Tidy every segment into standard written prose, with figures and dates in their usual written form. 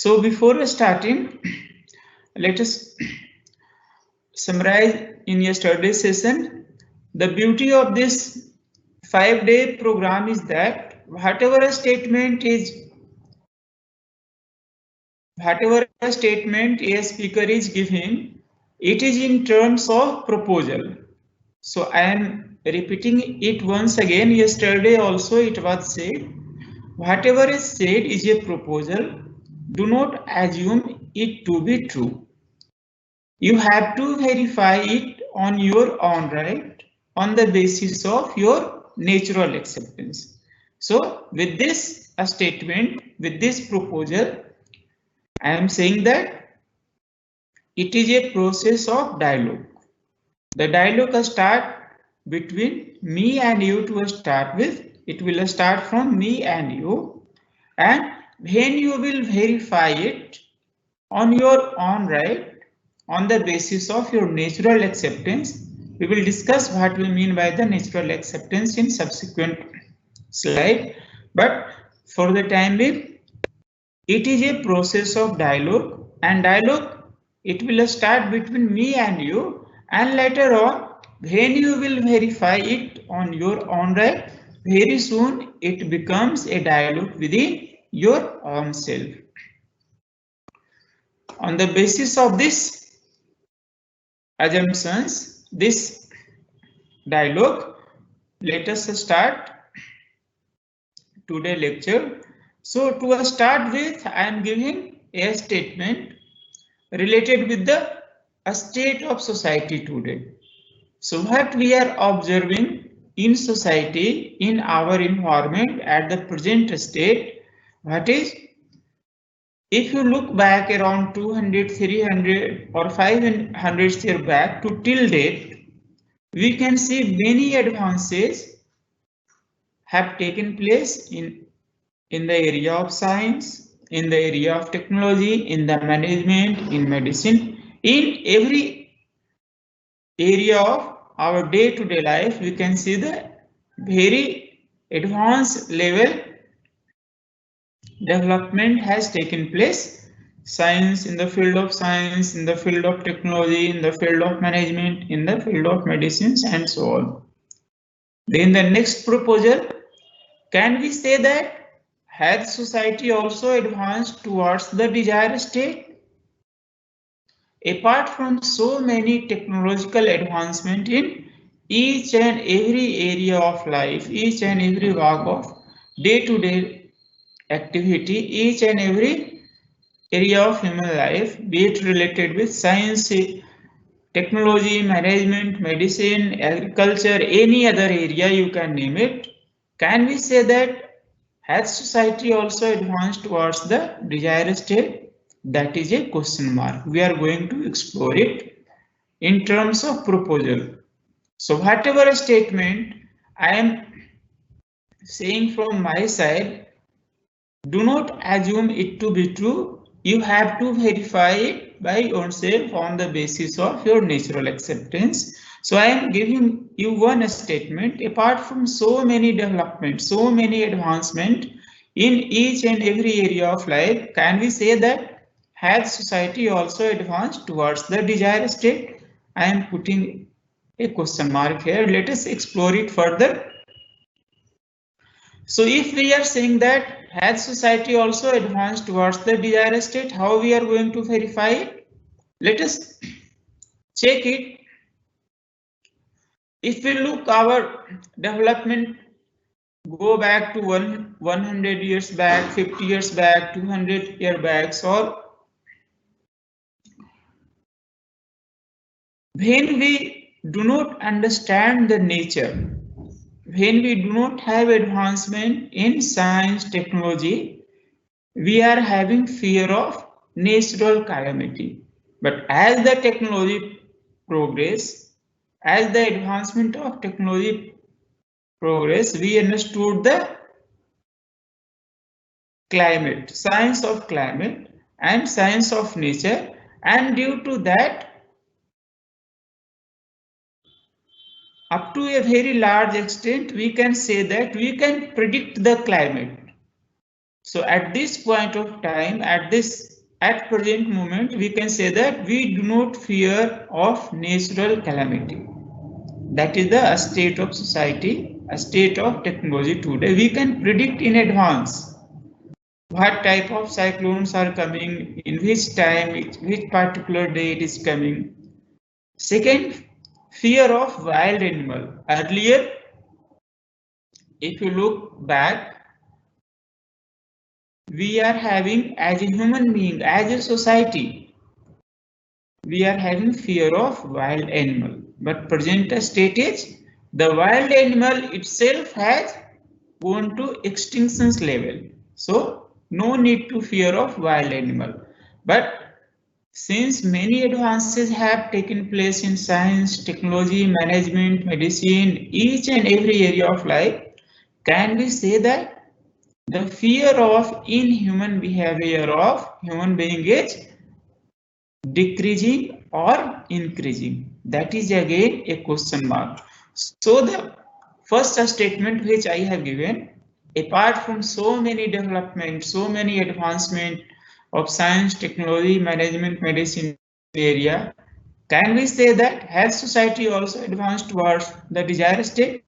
So before starting, let us summarize in yesterday's session. The beauty of this 5-day program is that whatever a statement a speaker is giving, it is in terms of proposal. So I am repeating it once again. Yesterday also it was said, whatever is said is a proposal. Do not assume it to be true. You have to verify it on your own, right? On the basis of your natural acceptance. So with this statement, with this proposal, I am saying that it is a process of dialogue. The dialogue starts between me and you to start with. It will start from me and you. And when you will verify it on your own right, on the basis of your natural acceptance, we will discuss what we mean by the natural acceptance in subsequent slide. But for the time being, it is a process of dialogue, and dialogue, it will start between me and you, and later on, when you will verify it on your own right, very soon it becomes a dialogue within your own self. On the basis of this assumptions, this dialogue, let us start today's lecture. So to start with, I am giving a statement related with the state of society today. So what we are observing in society, in our environment at the present state, what is, if you look back around 200, 300 or 500 years back to till date, we can see many advances have taken place in the area of science, in the area of technology, in the management, in medicine, in every area of our day-to-day life. We can see the very advanced level development has taken place. Science, in the field of science, in the field of technology, in the field of management, in the field of medicines, and so on. Then the next proposal, can we say that has society also advanced towards the desired state? Apart from so many technological advancement in each and every area of life, each and every walk of day-to-day activity, each and every area of human life, be it related with science, technology, management, medicine, agriculture, any other area you can name it, can we say that has society also advanced towards the desired state? That is a question mark. We are going to explore it in terms of proposal. So whatever statement I am saying from my side, do not assume it to be true. You have to verify it by yourself on the basis of your natural acceptance. So I am giving you one statement. Apart from so many developments, so many advancement in each and every area of life, can we say that has society also advanced towards the desired state? I am putting a question mark here. Let us explore it further. So if we are saying that has society also advanced towards the desired state, how we are going to verify it? Let us check it. If we look our development, go back to 100 years back, 50 years back, 200 years back, or when we do not understand the nature, when we do not have advancement in science, technology, we are having fear of natural calamity. But as the technology progress, as the advancement of technology progress, we understood the climate, science of climate and science of nature, and due to that, up to a very large extent, we can say that we can predict the climate. So at this point of time, at present moment, we can say that we do not fear of natural calamity. That is the state of society, a state of technology today. We can predict in advance what type of cyclones are coming, in which time, which particular day it is coming. Second, fear of wild animal. Earlier, if you look back, we are having as a human being, as a society, we are having fear of wild animal. But present state is the wild animal itself has gone to extinctions level. So no need to fear of wild animal. But since many advances have taken place in science, technology, management, medicine, each and every area of life, can we say that the fear of inhuman behavior of human being is decreasing or increasing? That is again a question mark. So the first statement which I have given, apart from so many developments, so many advancement of science, technology, management, medicine area, can we say that has society also advanced towards the desired state?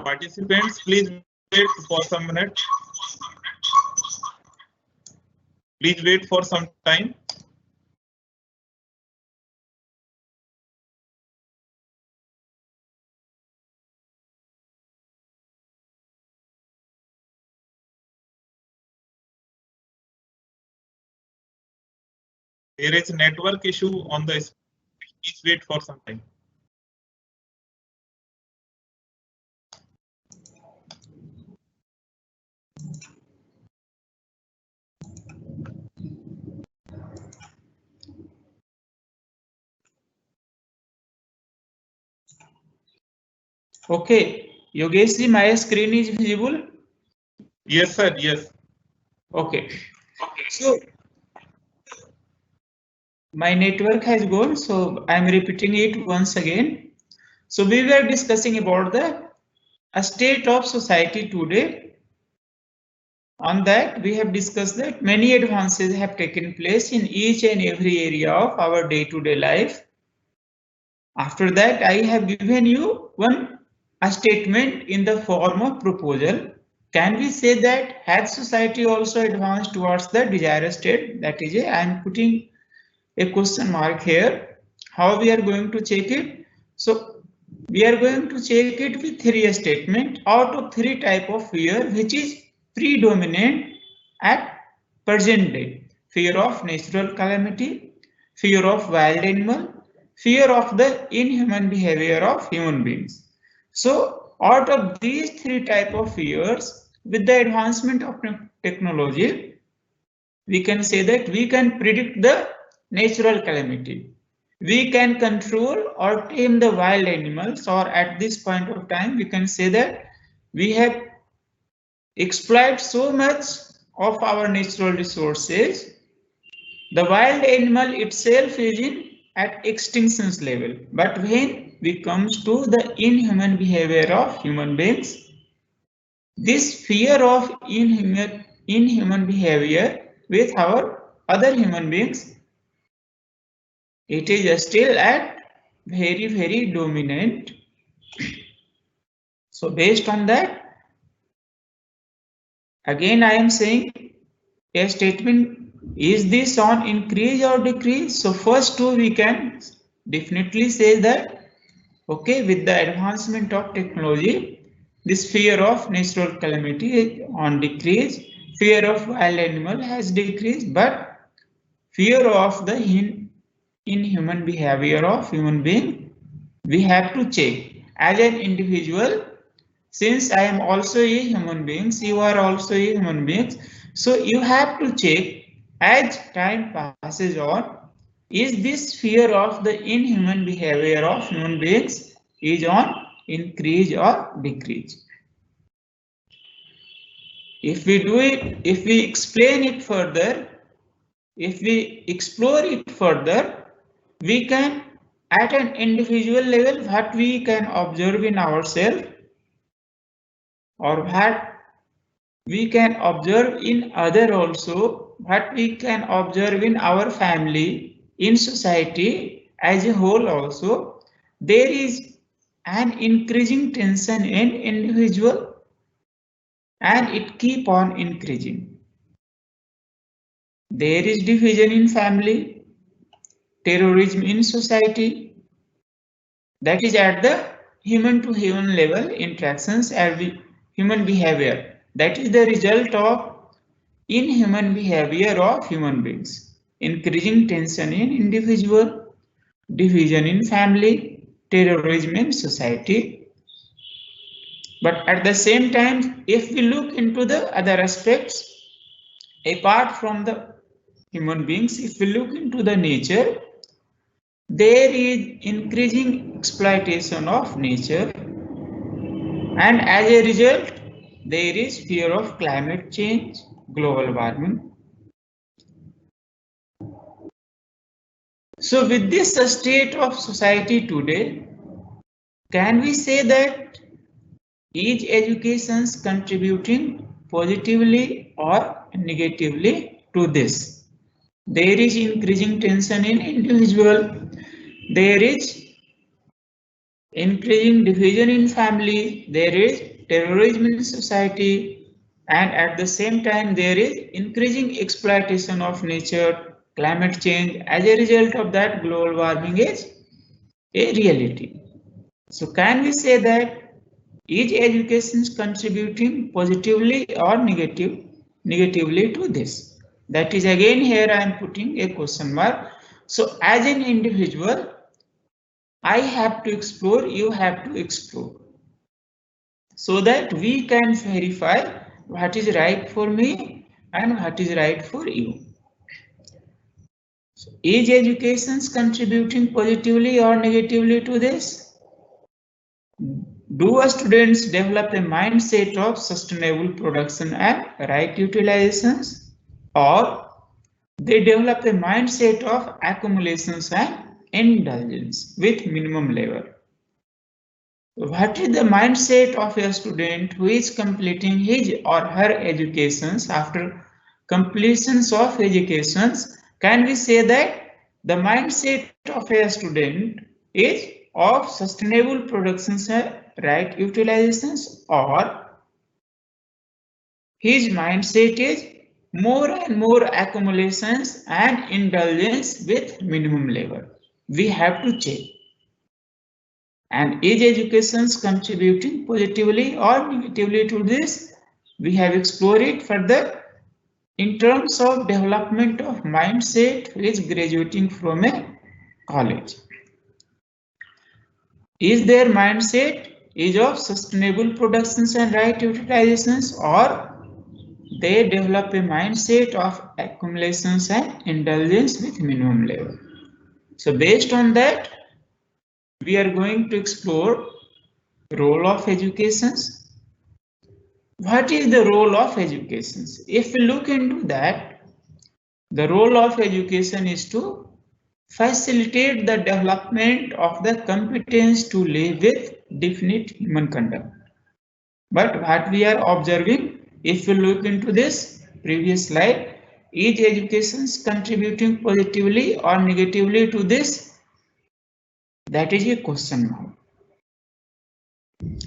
Participants, please wait for some minutes. Please wait for some time. There is a network issue on the screen. Please wait for some time. Okay, Yogesh ji, my screen is visible. Yes, sir. Yes. Okay. So my network has gone, so I'm repeating it once again. So we were discussing about the state of society today. On that, we have discussed that many advances have taken place in each and every area of our day-to-day life. After that, I have given you a statement in the form of proposal. Can we say that has society also advanced towards the desired state? That is, I am putting a question mark here. How we are going to check it? So we are going to check it with three statements out of three type of fear which is predominant at present day. Fear of natural calamity, fear of wild animal, fear of the inhuman behavior of human beings. So out of these three type of fears, with the advancement of technology, we can say that we can predict the natural calamity. We can control or tame the wild animals, or at this point of time, we can say that we have exploited so much of our natural resources. The wild animal itself is in at extinction's level. But when we comes to the inhuman behavior of human beings, this fear of inhuman behavior with our other human beings, it is still at very dominant. So based on that, again I am saying a statement, is this on increase or decrease? So first two we can definitely say that, okay, with the advancement of technology, this fear of natural calamity is on decrease, fear of wild animal has decreased, but fear of the inhuman behavior of human being, we have to check. As an individual, since I am also a human being, you are also a human being, so you have to check as time passes on, is this fear of the inhuman behavior of human beings is on increase or decrease. If we do it, if we explain it further, if we explore it further, we can at an individual level what we can observe in ourselves, or what we can observe in other also, what we can observe in our family, in society as a whole also, there is an increasing tension in individual and it keep on increasing. There is division in family, terrorism in society, that is at the human to human level interactions and human behavior. That is the result of inhuman behavior of human beings, increasing tension in individual, division in family, terrorism in society. But at the same time, if we look into the other aspects, apart from the human beings, if we look into the nature, there is increasing exploitation of nature, and as a result, there is fear of climate change, global warming. So with this state of society today, can we say that is education contributing positively or negatively to this? There is increasing tension in individual, there is increasing division in family, there is terrorism in society, and at the same time there is increasing exploitation of nature, climate change. As a result of that, global warming is a reality. So can we say that is education contributing positively or negatively to this? That is, again here I am putting a question mark. So as an individual, I have to explore, you have to explore, so that we can verify what is right for me and what is right for you. So is education contributing positively or negatively to this? Do students develop a mindset of sustainable production and right utilizations, or they develop a mindset of accumulations and indulgence with minimum labor? What is the mindset of a student who is completing his or her educations? After completions of educations, can we say that the mindset of a student is of sustainable productions and right utilizations, or his mindset is more and more accumulations and indulgence with minimum labor. We have to check. And is education contributing positively or negatively to this? We have explored it further in terms of development of mindset who is graduating from a college. Is their mindset is of sustainable productions and right utilizations, or they develop a mindset of accumulations and indulgence with minimum labor? So based on that, we are going to explore role of educations. What is the role of education? If we look into that, the role of education is to facilitate the development of the competence to live with definite human conduct. But what we are observing, if we look into this previous slide, is education contributing positively or negatively to this? That is a question mark.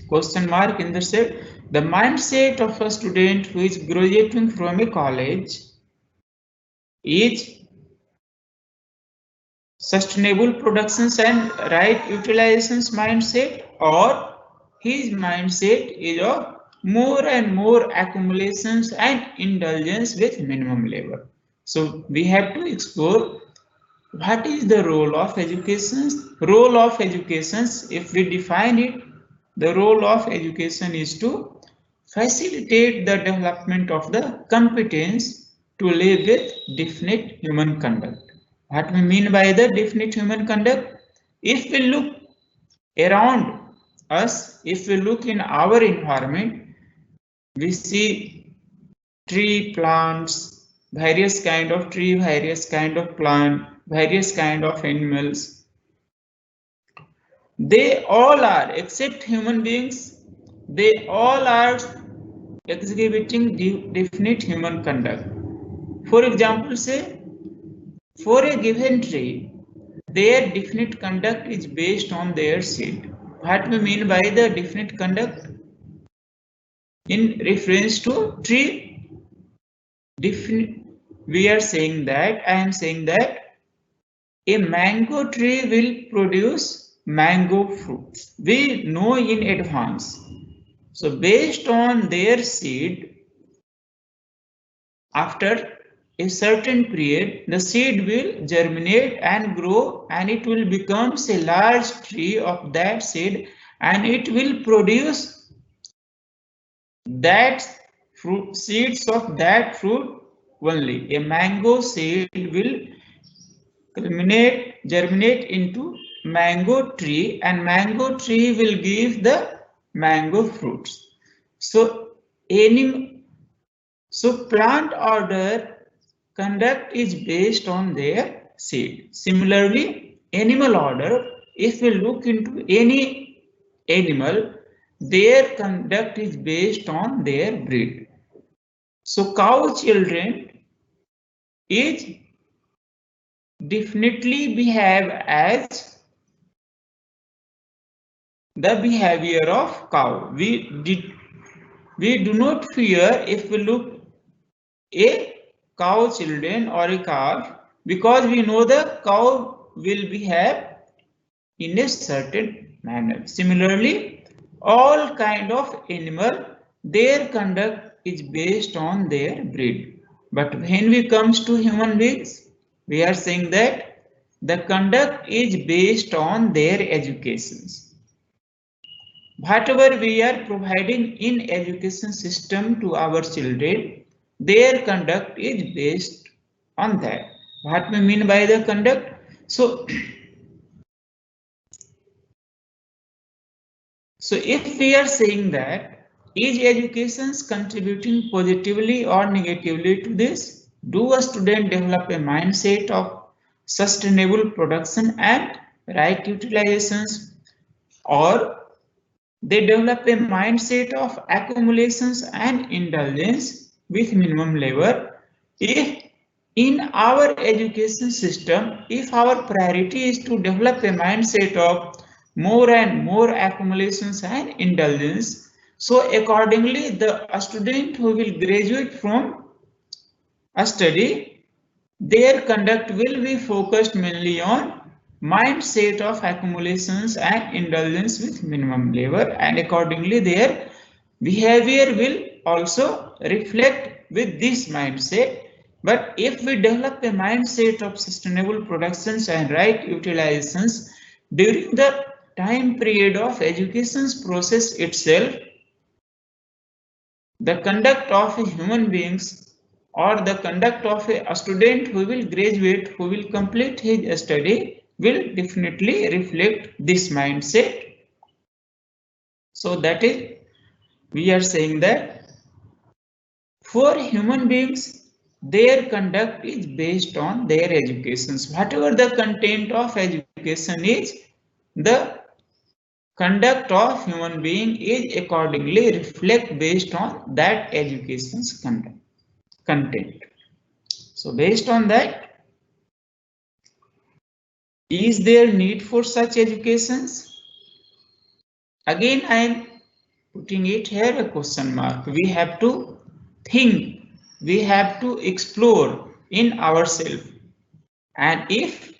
Question mark in the set. The mindset of a student who is graduating from a college is sustainable productions and right utilizations mindset, or his mindset is of more and more accumulations and indulgence with minimum labor. So we have to explore what is the role of education. Role of education, if we define it, the role of education is to facilitate the development of the competence to live with definite human conduct. What we mean by the definite human conduct? If we look around us, if we look in our environment, we see tree, plants, various kind of tree, various kind of plant, various kind of animals. They all are, except human beings, they all are exhibiting definite human conduct. For example, say, for a given tree, their definite conduct is based on their seed. What we mean by the definite conduct? In reference to tree, we are saying that, I am saying that a mango tree will produce mango fruits. We know in advance. So based on their seed, after a certain period, the seed will germinate and grow, and it will become a large tree of that seed, and it will produce that fruit, seeds of that fruit only. A mango seed will germinate into mango tree, and mango tree will give the mango fruits. So plant order conduct is based on their seed. Similarly, animal order, if we look into any animal, their conduct is based on their breed. So cow children is definitely behave as the behavior of cow. We do not fear if we look a cow children or a calf, because we know the cow will behave in a certain manner. Similarly, all kind of animal, their conduct is based on their breed. But when we comes to human beings, we are saying that the conduct is based on their educations. Whatever we are providing in education system to our children, their conduct is based on that. What we mean by the conduct? So if we are saying that is education contributing positively or negatively to this? Do a student develop a mindset of sustainable production and right utilizations, or they develop a mindset of accumulations and indulgence with minimum labor? If in our education system, if our priority is to develop a mindset of more and more accumulations and indulgence. So accordingly, the student who will graduate from a study, their conduct will be focused mainly on mindset of accumulations and indulgence with minimum labor, and accordingly their behavior will also reflect with this mindset. But if we develop a mindset of sustainable productions and right utilizations during the time period of education's process itself, the conduct of a human beings or the conduct of a student who will graduate, who will complete his study, will definitely reflect this mindset. So that is, we are saying that for human beings, their conduct is based on their educations. Whatever the content of education is, the conduct of human being is accordingly reflect based on that education's content. So based on that, is there need for such educations? Again, I am putting it here a question mark. We have to think, we have to explore in ourselves. And if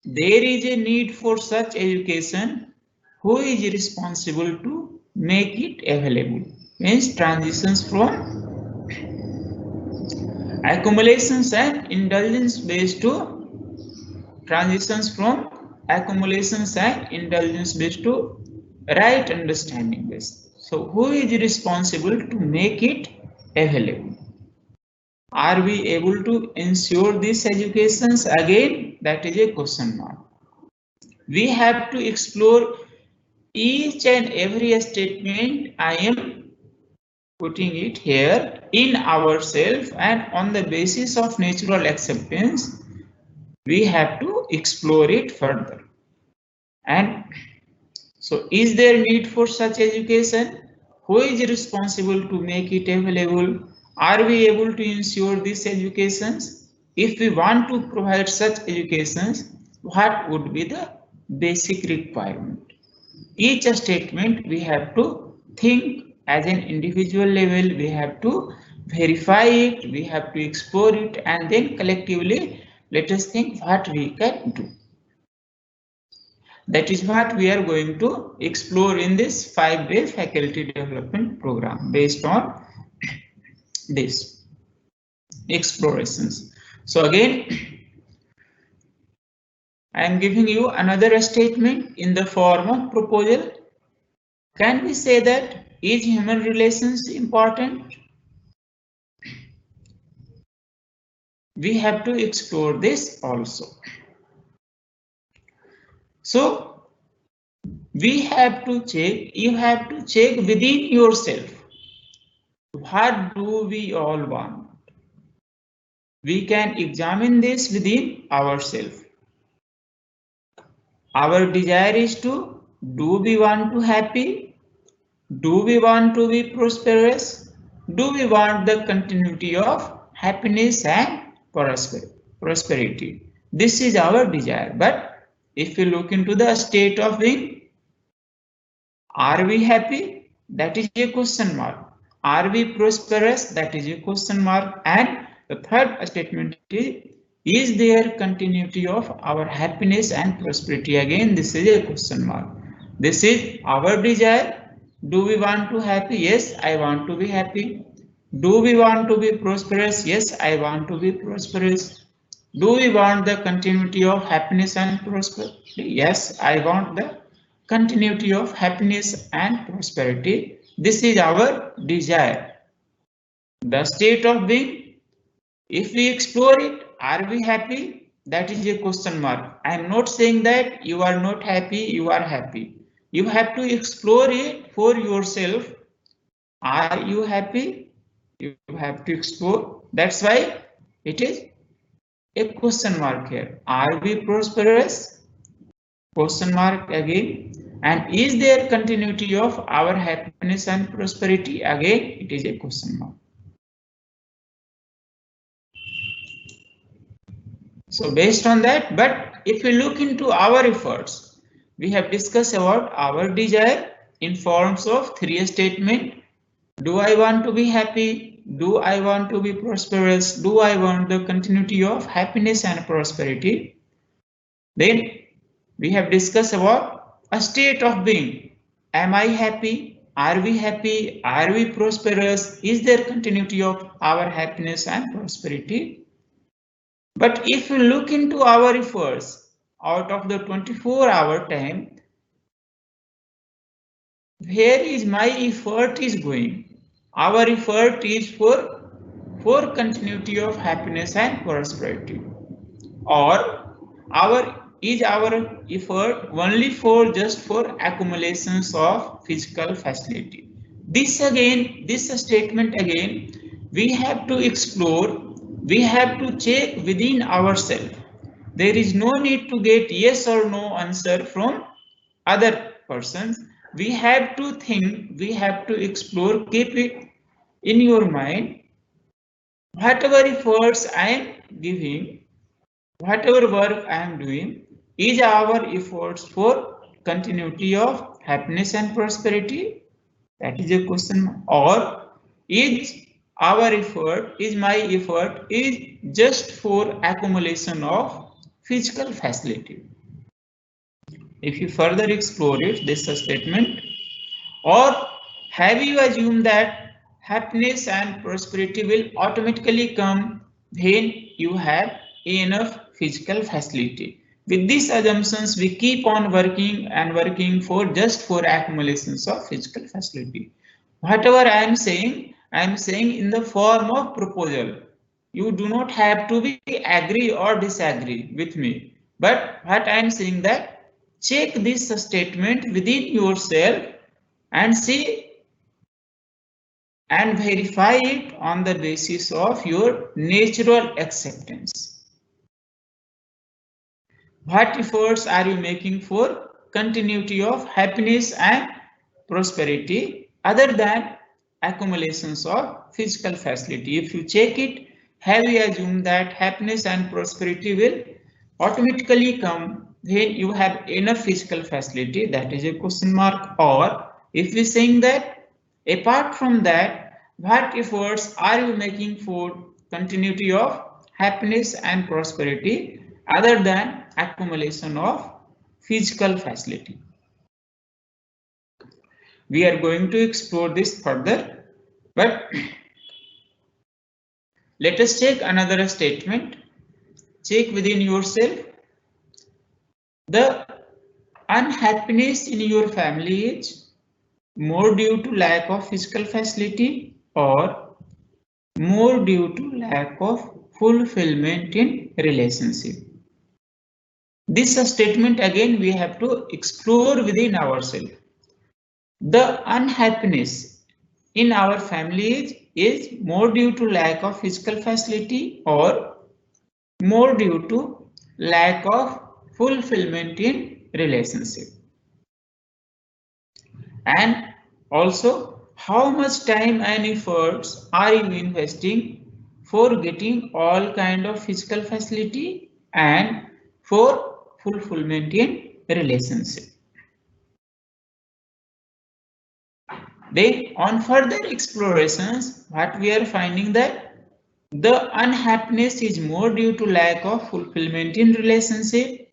there is a need for such education, who is responsible to make it available? Means transitions from accumulations and indulgence based to transitions from accumulations and indulgence based to right understanding based. So who is responsible to make it available? Are we able to ensure these educations? Again, that is a question mark. We have to explore each and every statement I am putting it here in ourselves, and on the basis of natural acceptance, we have to explore it further. And so, is there need for such education? Who is responsible to make it available? Are we able to ensure these educations? If we want to provide such educations, what would be the basic requirement? Each statement we have to think as an individual level, we have to verify it, we have to explore it, and then collectively let us think what we can do. That is what we are going to explore in this 5-day faculty development program based on this explorations. So again, I am giving you another statement in the form of proposal. Can we say that is human relations important? We have to explore this also. So we have to check, you have to check within yourself. What do we all want? We can examine this within ourselves. Our desire is to, do we want to happy? Do we want to be prosperous? Do we want the continuity of happiness and prosperity? This is our desire. But if we look into the state of being, are we happy? That is a question mark. Are we prosperous? That is a question mark. And the third statement is there continuity of our happiness and prosperity? Again, this is a question mark. This is our desire. Do we want to happy? Yes, I want to be happy. Do we want to be prosperous? Yes, I want to be prosperous. Do we want the continuity of happiness and prosperity? Yes, I want the continuity of happiness and prosperity. This is our desire. The state of being, if we explore it, are we happy? That is a question mark. I am not saying that you are not happy, you are happy. You have to explore it for yourself. Are you happy? You have to explore. That's why it is a question mark here. Are we prosperous? Question mark again. And is there continuity of our happiness and prosperity? Again, it is a question mark. So based on that, but if we look into our efforts, we have discussed about our desire in forms of three statements. Do I want to be happy? Do I want to be prosperous? Do I want the continuity of happiness and prosperity? Then we have discussed about a state of being. Am I happy? Are we happy? Are we prosperous? Is there continuity of our happiness and prosperity? But if you look into our efforts out of the 24-hour time, where is my effort is going? Our effort is for continuity of happiness and prosperity, or our effort only for just for accumulations of physical facility. This statement again, we have to explore, we have to check within ourselves. There is no need to get yes or no answer from other persons. We have to think, we have to explore, keep it in your mind. Whatever efforts I am giving, whatever work I am doing, is our efforts for continuity of happiness and prosperity? That is a question. Or is our effort, is my effort, is just for accumulation of physical facility? If you further explore it, this statement, or have you assumed that happiness and prosperity will automatically come when you have enough physical facility? With these assumptions, we keep on working and working for just for accumulations of physical facility. Whatever I am saying in the form of proposal. You do not have to be agree or disagree with me. But what I am saying that check this statement within yourself and see and verify it on the basis of your natural acceptance. What efforts are you making for continuity of happiness and prosperity other than accumulations of physical facility? If you check it, have you assumed that happiness and prosperity will automatically come when you have enough physical facility? That is a question mark. Or if we saying that apart from that, what efforts are you making for continuity of happiness and prosperity other than accumulation of physical facility? We are going to explore this further, but let us take another statement. Check within yourself. The unhappiness in your family is more due to lack of physical facility or more due to lack of fulfillment in relationship? This statement again we have to explore within ourselves. The unhappiness in our family is more due to lack of physical facility or more due to lack of fulfillment in relationship. And also, how much time and efforts are you investing for getting all kind of physical facility and for fulfillment in relationship? Then on further explorations, what we are finding that the unhappiness is more due to lack of fulfillment in relationship.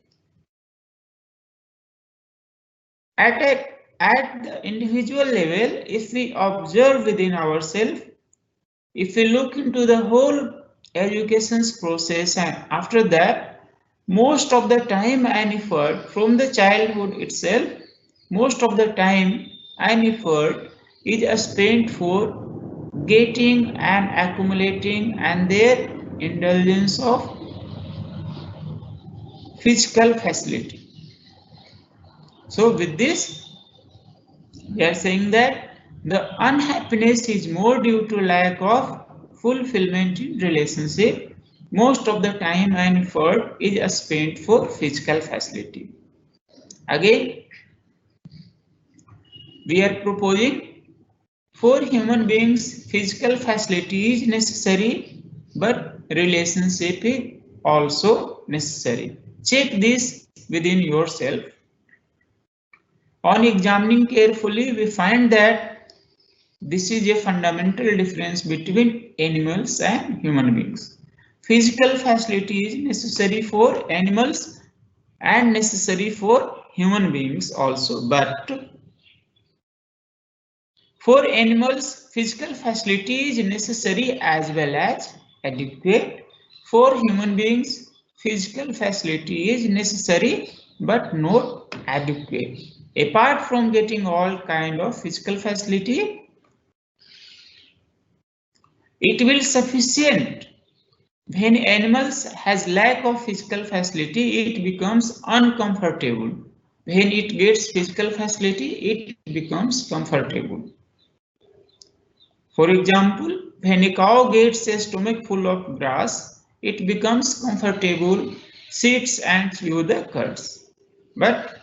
At the individual level, if we observe within ourselves, if we look into the whole education process, and after that, most of the time and effort from the childhood itself, most of the time and effort is spent for getting and accumulating and their indulgence of physical facility. So with this, we are saying that the unhappiness is more due to lack of fulfillment in relationship. Most of the time and effort is spent for physical facility. Again, we are proposing for human beings physical facility is necessary, but relationship is also necessary. Check this within yourself. On examining carefully, we find that this is a fundamental difference between animals and human beings. Physical facility is necessary for animals and necessary for human beings also, but for animals, physical facility is necessary as well as adequate. For human beings, physical facility is necessary but not adequate. Apart from getting all kind of physical facility, it will sufficient. When animals has lack of physical facility, it becomes uncomfortable. When it gets physical facility, it becomes comfortable. For example, when a cow gets a stomach full of grass, it becomes comfortable, sits and chew the curds. But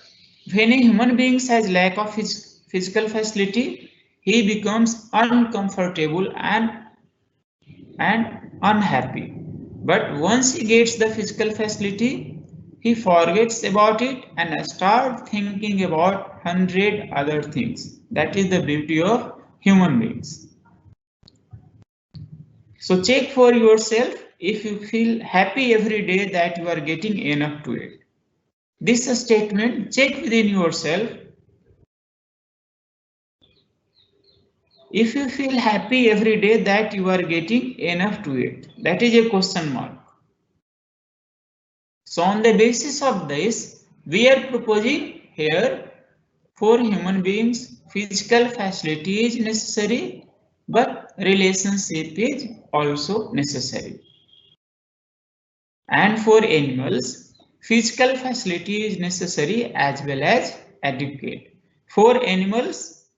when a human being has lack of his physical facility, he becomes uncomfortable and unhappy. But once he gets the physical facility, he forgets about it and starts thinking about 100 other things. That is the beauty of human beings. So check for yourself if you feel happy every day that you are getting enough to it. This statement, check within yourself. If you feel happy every day that you are getting enough to it, that is a question mark. So on the basis of this, we are proposing here for human beings, physical facility is necessary, but relationship is also necessary. And for animals, physical facility is necessary as well as adequate. For animals,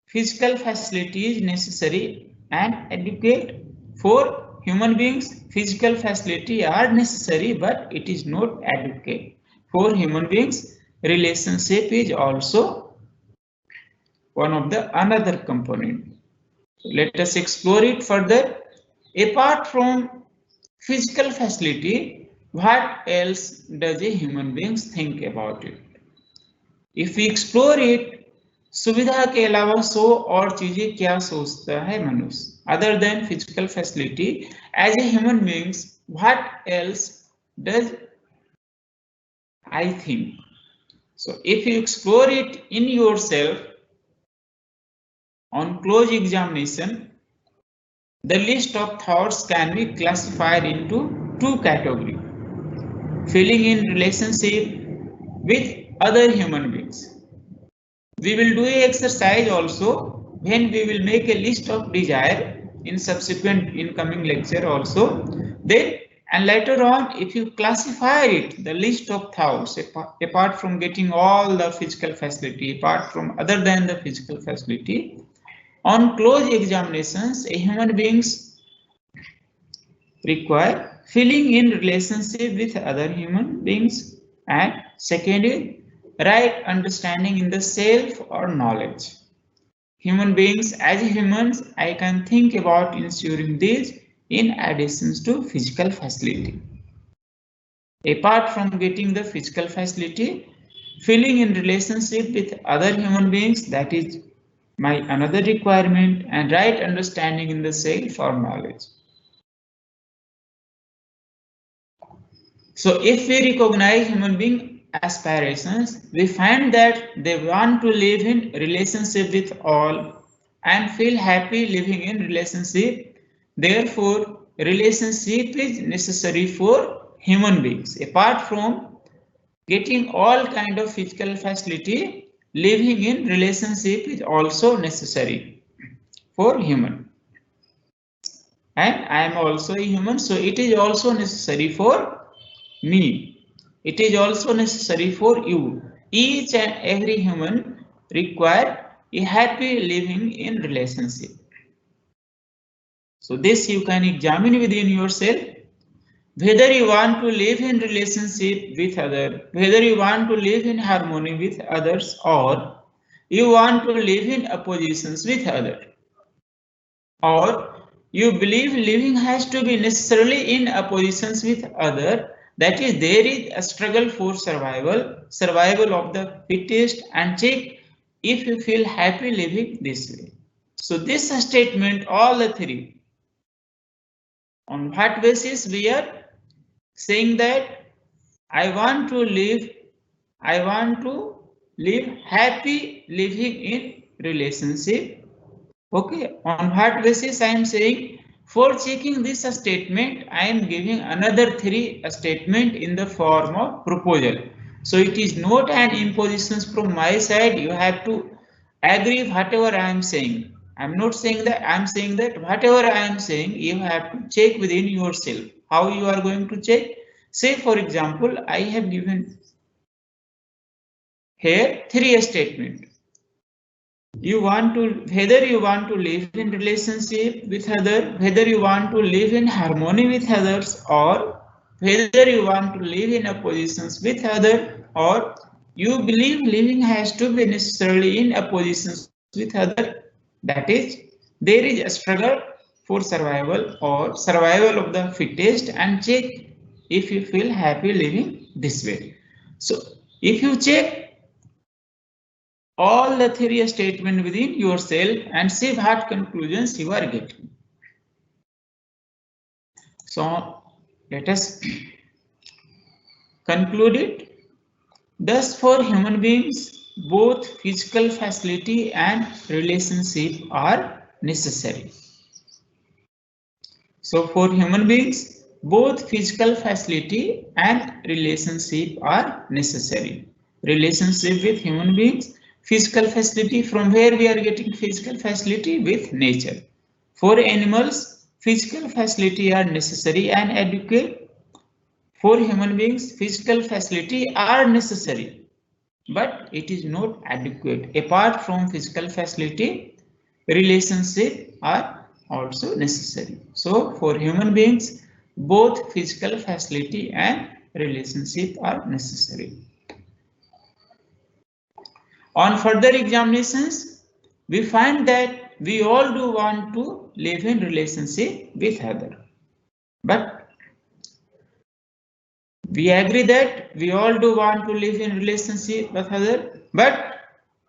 physical facility is necessary and adequate. For human beings, physical facility are necessary, but it is not adequate. For human beings, relationship is also one of the another component. Let us explore it further. Apart from physical facility, what else does a human being think about it? If we explore it, सुविधा के अलावा 100 और चीजें क्या सोचता है मनुष्य other than physical facility? As a human beings, what else does I think? So if you explore it in yourself on close examination, the list of thoughts can be classified into two categories: feeling in relationship with other human beings. We will do a exercise also when we will make a list of desire in subsequent incoming lecture also. Then and later on, if you classify it, the list of thoughts apart from getting all the physical facility, apart from other than the physical facility, on close examinations, a human beings require feeling in relationship with other human beings, and second is right understanding in the self or knowledge. Human beings, as humans, I can think about ensuring this in addition to physical facility. Apart from getting the physical facility, feeling in relationship with other human beings, that is my another requirement, and right understanding in the self or knowledge. So if we recognize human being aspirations, we find that they want to live in relationship with all and feel happy living in relationship. Therefore, relationship is necessary for human beings. Apart from getting all kind of physical facility, living in relationship is also necessary for human. And I am also a human, so it is also necessary for me. It is also necessary for you. Each and every human require a happy living in relationship. So this you can examine within yourself, whether you want to live in relationship with others, whether you want to live in harmony with others, or you want to live in oppositions with others, or you believe living has to be necessarily in oppositions with others. That is, there is a struggle for survival, survival of the fittest, and check if you feel happy living this way. So this statement, all the three, on what basis we are saying that I want to live happy living in relationship. Okay, on what basis I am saying? For checking this statement, I am giving another three statement in the form of proposal. So it is not an imposition from my side. You have to agree whatever I am saying. I am not saying that. I am saying that whatever I am saying, you have to check within yourself. How you are going to check? Say for example, I have given here three statement. You want to, whether you want to live in relationship with other, whether you want to live in harmony with others, or whether you want to live in oppositions with other, or you believe living has to be necessarily in oppositions with other. That is, there is a struggle for survival or survival of the fittest, and check if you feel happy living this way. So if you check all the three statements within yourself and see what conclusions you are getting. So let us conclude it. Thus, for human beings, both physical facility and relationship are necessary. So for human beings, both physical facility and relationship are necessary. Relationship with human beings, physical facility, from where we are getting physical facility? With nature. For animals, physical facility are necessary and adequate. For human beings, physical facility are necessary, but it is not adequate. Apart from physical facility, relationship are also necessary. So for human beings, both physical facility and relationship are necessary. On further examinations, we find that we all do want to live in relationship with other, but we agree that we all do want to live in relationship with other, but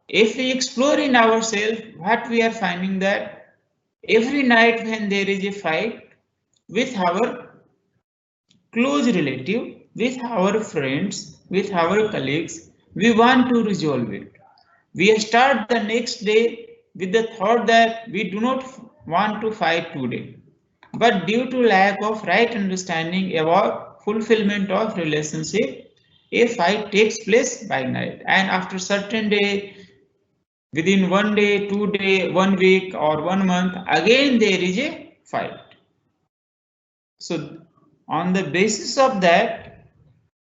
if we explore in ourselves, what we are finding that every night when there is a fight with our close relative, with our friends, with our colleagues, we want to resolve it. We start the next day with the thought that we do not want to fight today. But due to lack of right understanding about fulfillment of relationship, a fight takes place by night, and after certain day, within 1 day, 2 day, 1 week, or 1 month, again there is a fight. So on the basis of that,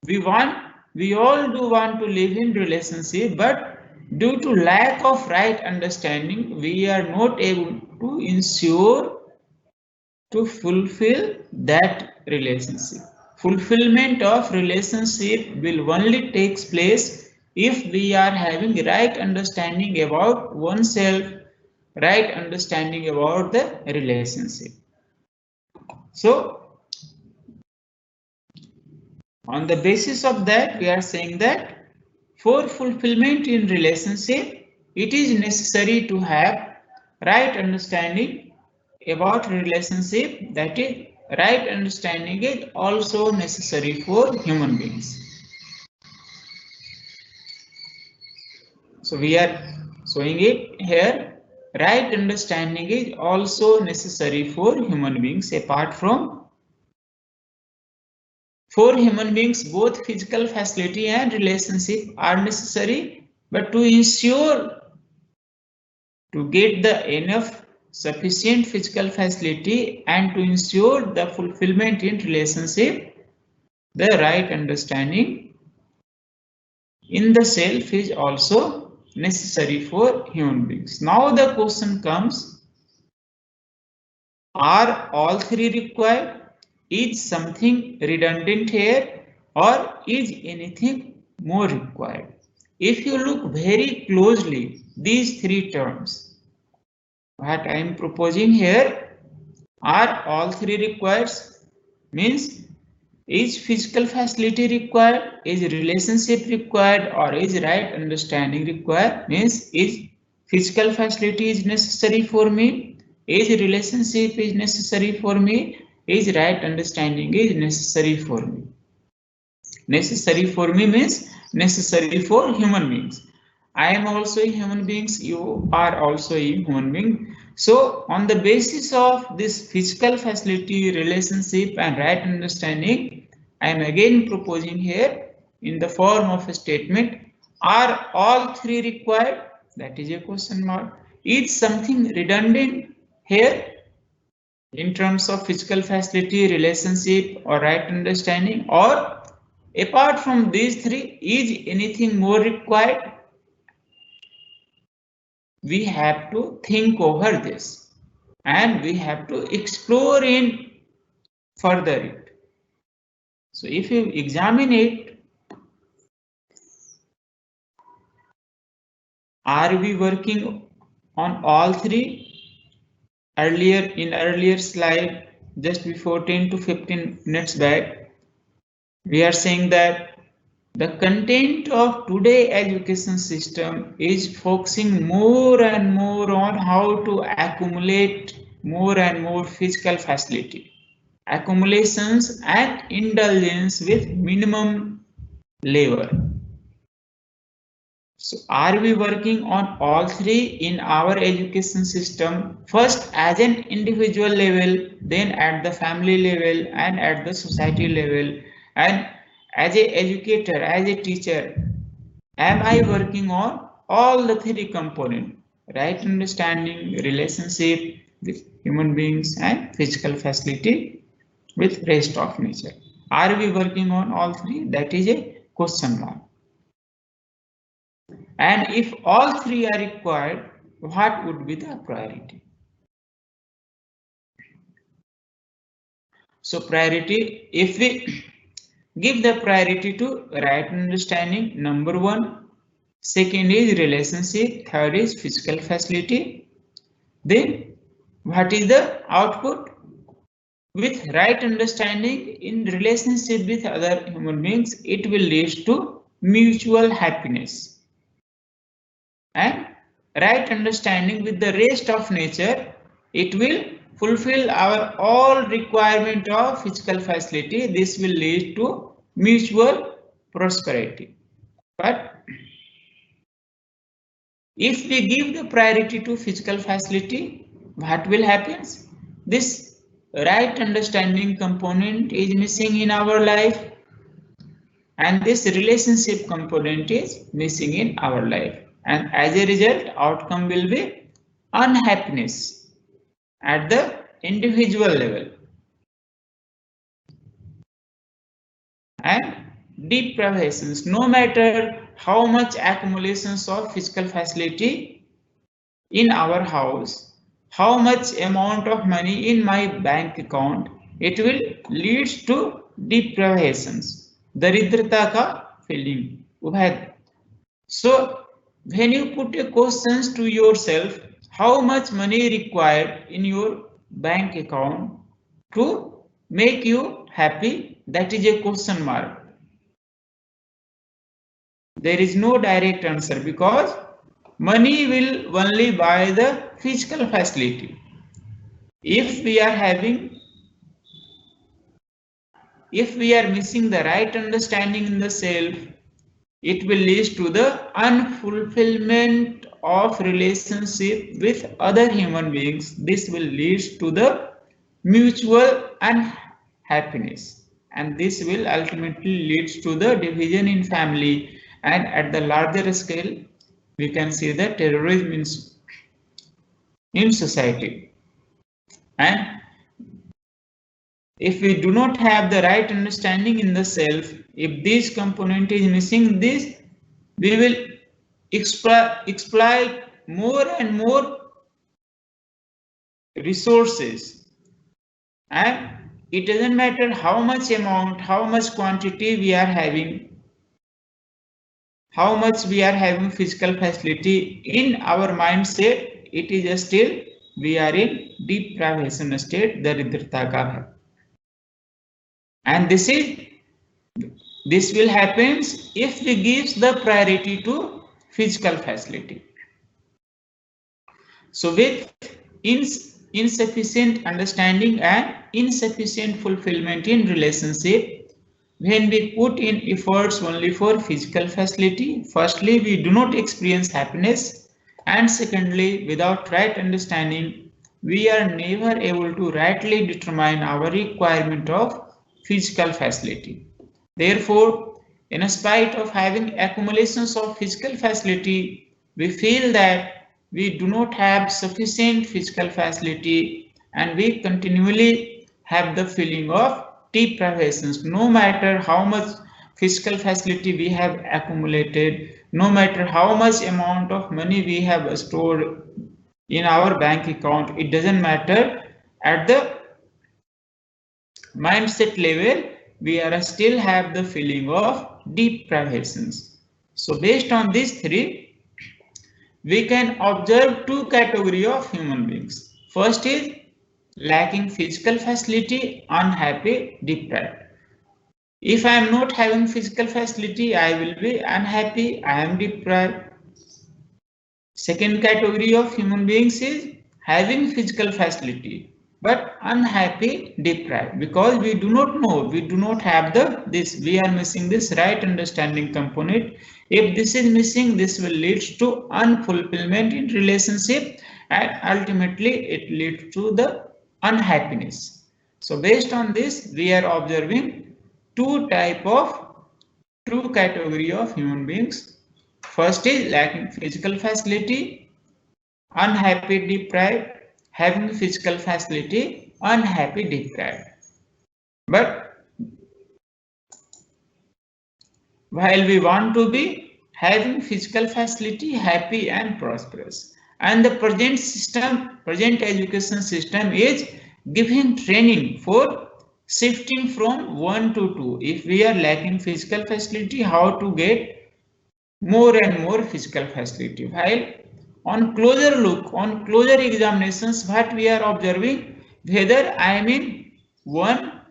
we all do want to live in relationship, but due to lack of right understanding, we are not able to ensure to fulfill that relationship. Fulfillment of relationship will only takes place if we are having right understanding about oneself, right understanding about the relationship. So on the basis of that, we are saying that for fulfillment in relationship, it is necessary to have right understanding about relationship. That is, right understanding is also necessary for human beings. So we are showing it here. Right understanding is also necessary for human beings. Apart from, for human beings, both physical facility and relationship are necessary, but to ensure to get the enough sufficient physical facility and to ensure the fulfillment in relationship, the right understanding in the self is also necessary for human beings. Now the question comes, are all three required? Is something redundant here, or is anything more required? If you look very closely, these three terms, what I am proposing here, are all three required, means Is physical facility required? Is relationship required? Or is right understanding required? Means is physical facility is necessary for me? Is relationship is necessary for me? Is right understanding is necessary for me? Necessary for me means necessary for human beings. I am also a human being, you are also a human being. So on the basis of this physical facility, relationship and right understanding, I am again proposing here in the form of a statement, are all three required? That is a question mark. Is something redundant here in terms of physical facility, relationship or right understanding, or apart from these three, is anything more required? We have to think over this and we have to explore in further it. So if you examine it, are we working on all three? Earlier slide, just before 10 to 15 minutes back, we are saying that the content of today's education system is focusing more and more on how to accumulate more and more physical facility, accumulations and indulgence with minimum labor. So are we working on all three in our education system? First as an individual level, then at the family level and at the society level, and as an educator, as a teacher, am I working on all the three components? Right understanding, relationship with human beings and physical facility with rest of nature. Are we working on all three? That is a question mark. And if all three are required, what would be the priority? So priority, if we give the priority to right understanding, number one, second is relationship, third is physical facility, then what is the output? With right understanding in relationship with other human beings, it will lead to mutual happiness. And right understanding with the rest of nature, it will fulfill our all requirement of physical facility. This will lead to mutual prosperity. But if we give the priority to physical facility, what will happen? This right understanding component is missing in our life, and this relationship component is missing in our life, and as a result outcome will be unhappiness at the individual level and deprivations. No matter how much accumulations of physical facility in our house, how much amount of money in my bank account, it will lead to deprivations, daridrata ka feeling. So when you put a questions to yourself, how much money required in your bank account to make you happy, that is a question mark. There is no direct answer because money will only buy the physical facility. If we are missing the right understanding in the self, it will lead to the unfulfillment of relationship with other human beings. This will lead to the mutual unhappiness, and this will ultimately lead to the division in family, and at the larger scale we can see the terrorism in society. And if we do not have the right understanding in the self, if this component is missing, this we will exploit more and more resources, and it doesn't matter how much amount, how much quantity we are having, how much we are having physical facility in our mindset, it is still we are in deprivation state, daridrata ka bhai. And this will happen if we give the priority to physical facility. So with insufficient understanding and insufficient fulfillment in relationship, when we put in efforts only for physical facility, firstly, we do not experience happiness, and secondly, without right understanding, we are never able to rightly determine our requirement of physical facility. Therefore, in spite of having accumulations of physical facility, we feel that we do not have sufficient physical facility and we continually have the feeling of deprivations. No matter how much physical facility we have accumulated, no matter how much amount of money we have stored in our bank account, it doesn't matter. At the mindset level, we are still have the feeling of deprivations. So based on these three, we can observe two categories of human beings. First is lacking physical facility, unhappy, deprived. If I am not having physical facility, I will be unhappy, I am deprived. Second category of human beings is having physical facility but unhappy, deprived, because we do not know, we do not have we are missing this right understanding component. If this is missing, this will lead to unfulfillment in relationship and ultimately it leads to the unhappiness. So based on this, we are observing two category of human beings. First is lacking physical facility, unhappy, deprived. Having physical facility, unhappy, deprived. But while we want to be having physical facility, happy and prosperous, and the present education system is giving training for shifting from 1 to 2. If we are lacking physical facility, how to get more and more physical facility. While on closer examinations, what we are observing, whether I am in 1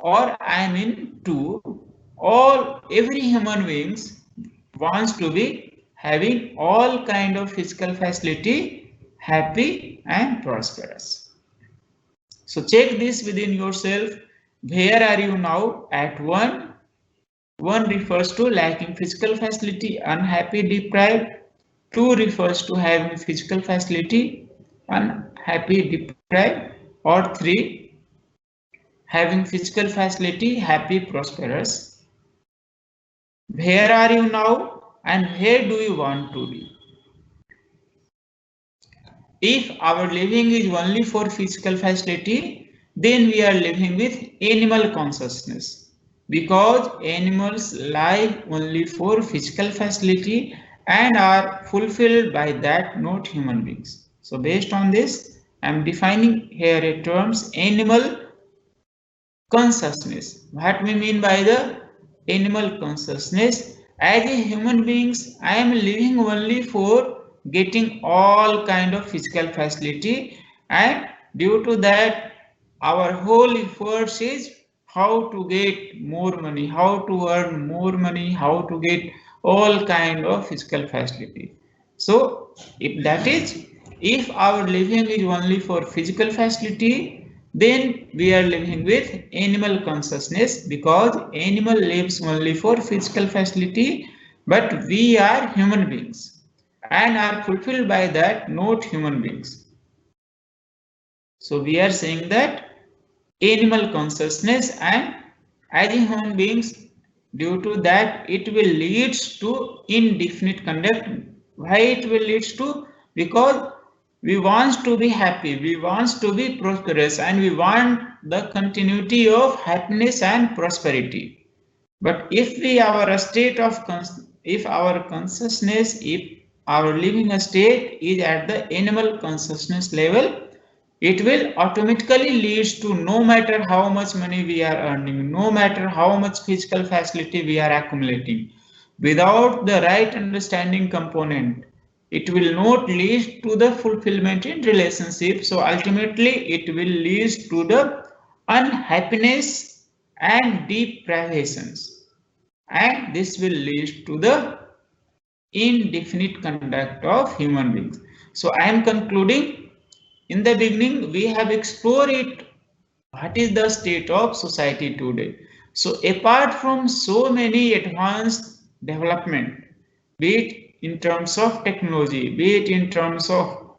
or I am in 2, every human beings wants to be having all kind of physical facility, happy and prosperous. So check this within yourself. Where are you now? At 1. 1 refers to lacking physical facility, unhappy, deprived. 2 refers to having physical facility, unhappy, deprived. Or 3, having physical facility, happy, prosperous. Where are you now and where do you want to be? If our living is only for physical facility, then we are living with animal consciousness, because animals live only for physical facility and are fulfilled by that, not human beings. So based on this, I am defining here a terms animal consciousness. What we mean by the animal consciousness? As a human beings, I am living only for getting all kind of physical facility, and due to that our whole efforts is how to get more money, how to earn more money, how to get all kind of physical facility. So if our living is only for physical facility, then we are living with animal consciousness, because animal lives only for physical facility, but we are human beings and are fulfilled by that, not human beings. So we are saying that animal consciousness, and as human beings, due to that it will lead to indefinite conduct. Why it will lead to? Because we want to be happy, we want to be prosperous, and we want the continuity of happiness and prosperity. But if our living state is at the animal consciousness level, it will automatically lead to, no matter how much money we are earning, no matter how much physical facility we are accumulating, without the right understanding component, it will not lead to the fulfillment in relationship. So ultimately it will lead to the unhappiness and deprivations, and this will lead to the indefinite conduct of human beings. So I am concluding, in the beginning we have explored it, what is the state of society today. So apart from so many advanced development, be it in terms of technology, be it in terms of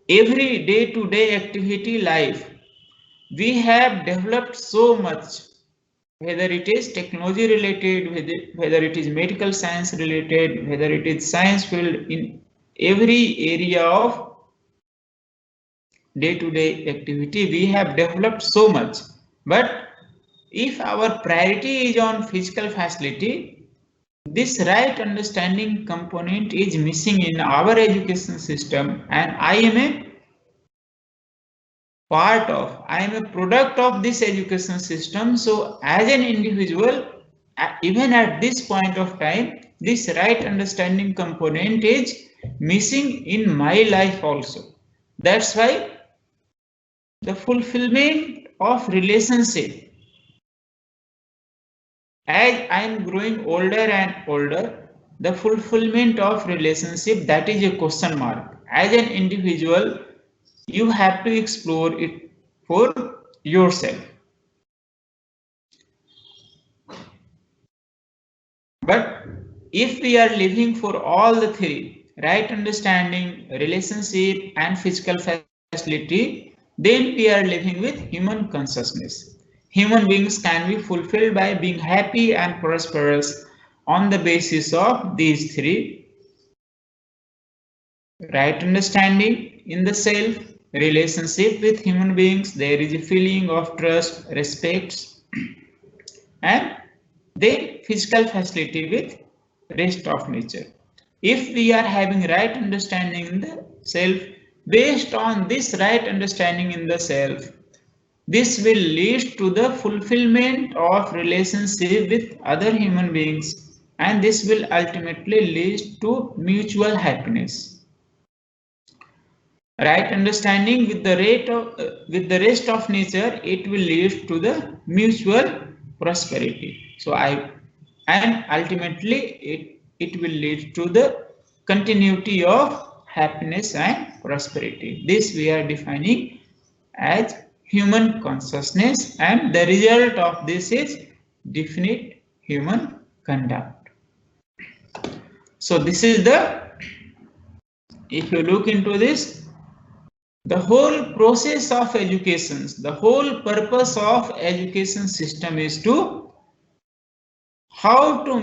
every day-to-day activity life, we have developed so much, whether it is technology related, whether it is medical science related, whether it is science field, in every area of day-to-day activity, we have developed so much. But if our priority is on physical facility, this right understanding component is missing in our education system, and I am a I am a product of this education system. So as an individual, even at this point of time, this right understanding component is missing in my life also. That's why the fulfillment of relationship, as I am growing older and older, the fulfillment of relationship, that is a question mark. As an individual, you have to explore it for yourself. But if we are living for all the three, right understanding, relationship, and physical facility, then we are living with human consciousness. Human beings can be fulfilled by being happy and prosperous on the basis of these three: right understanding in the self, relationship with human beings, there is a feeling of trust, respect, and then physical facility with rest of nature. If we are having right understanding in the self, based on this right understanding in the self, this will lead to the fulfillment of relationship with other human beings, and this will ultimately lead to mutual happiness. Right understanding with the with the rest of nature, it will lead to the mutual prosperity. So and ultimately it will lead to the continuity of happiness and prosperity. This we are defining as human consciousness, and the result of this is definite human conduct. So this is the, if you look into this, the whole process of education, the whole purpose of education system is to how to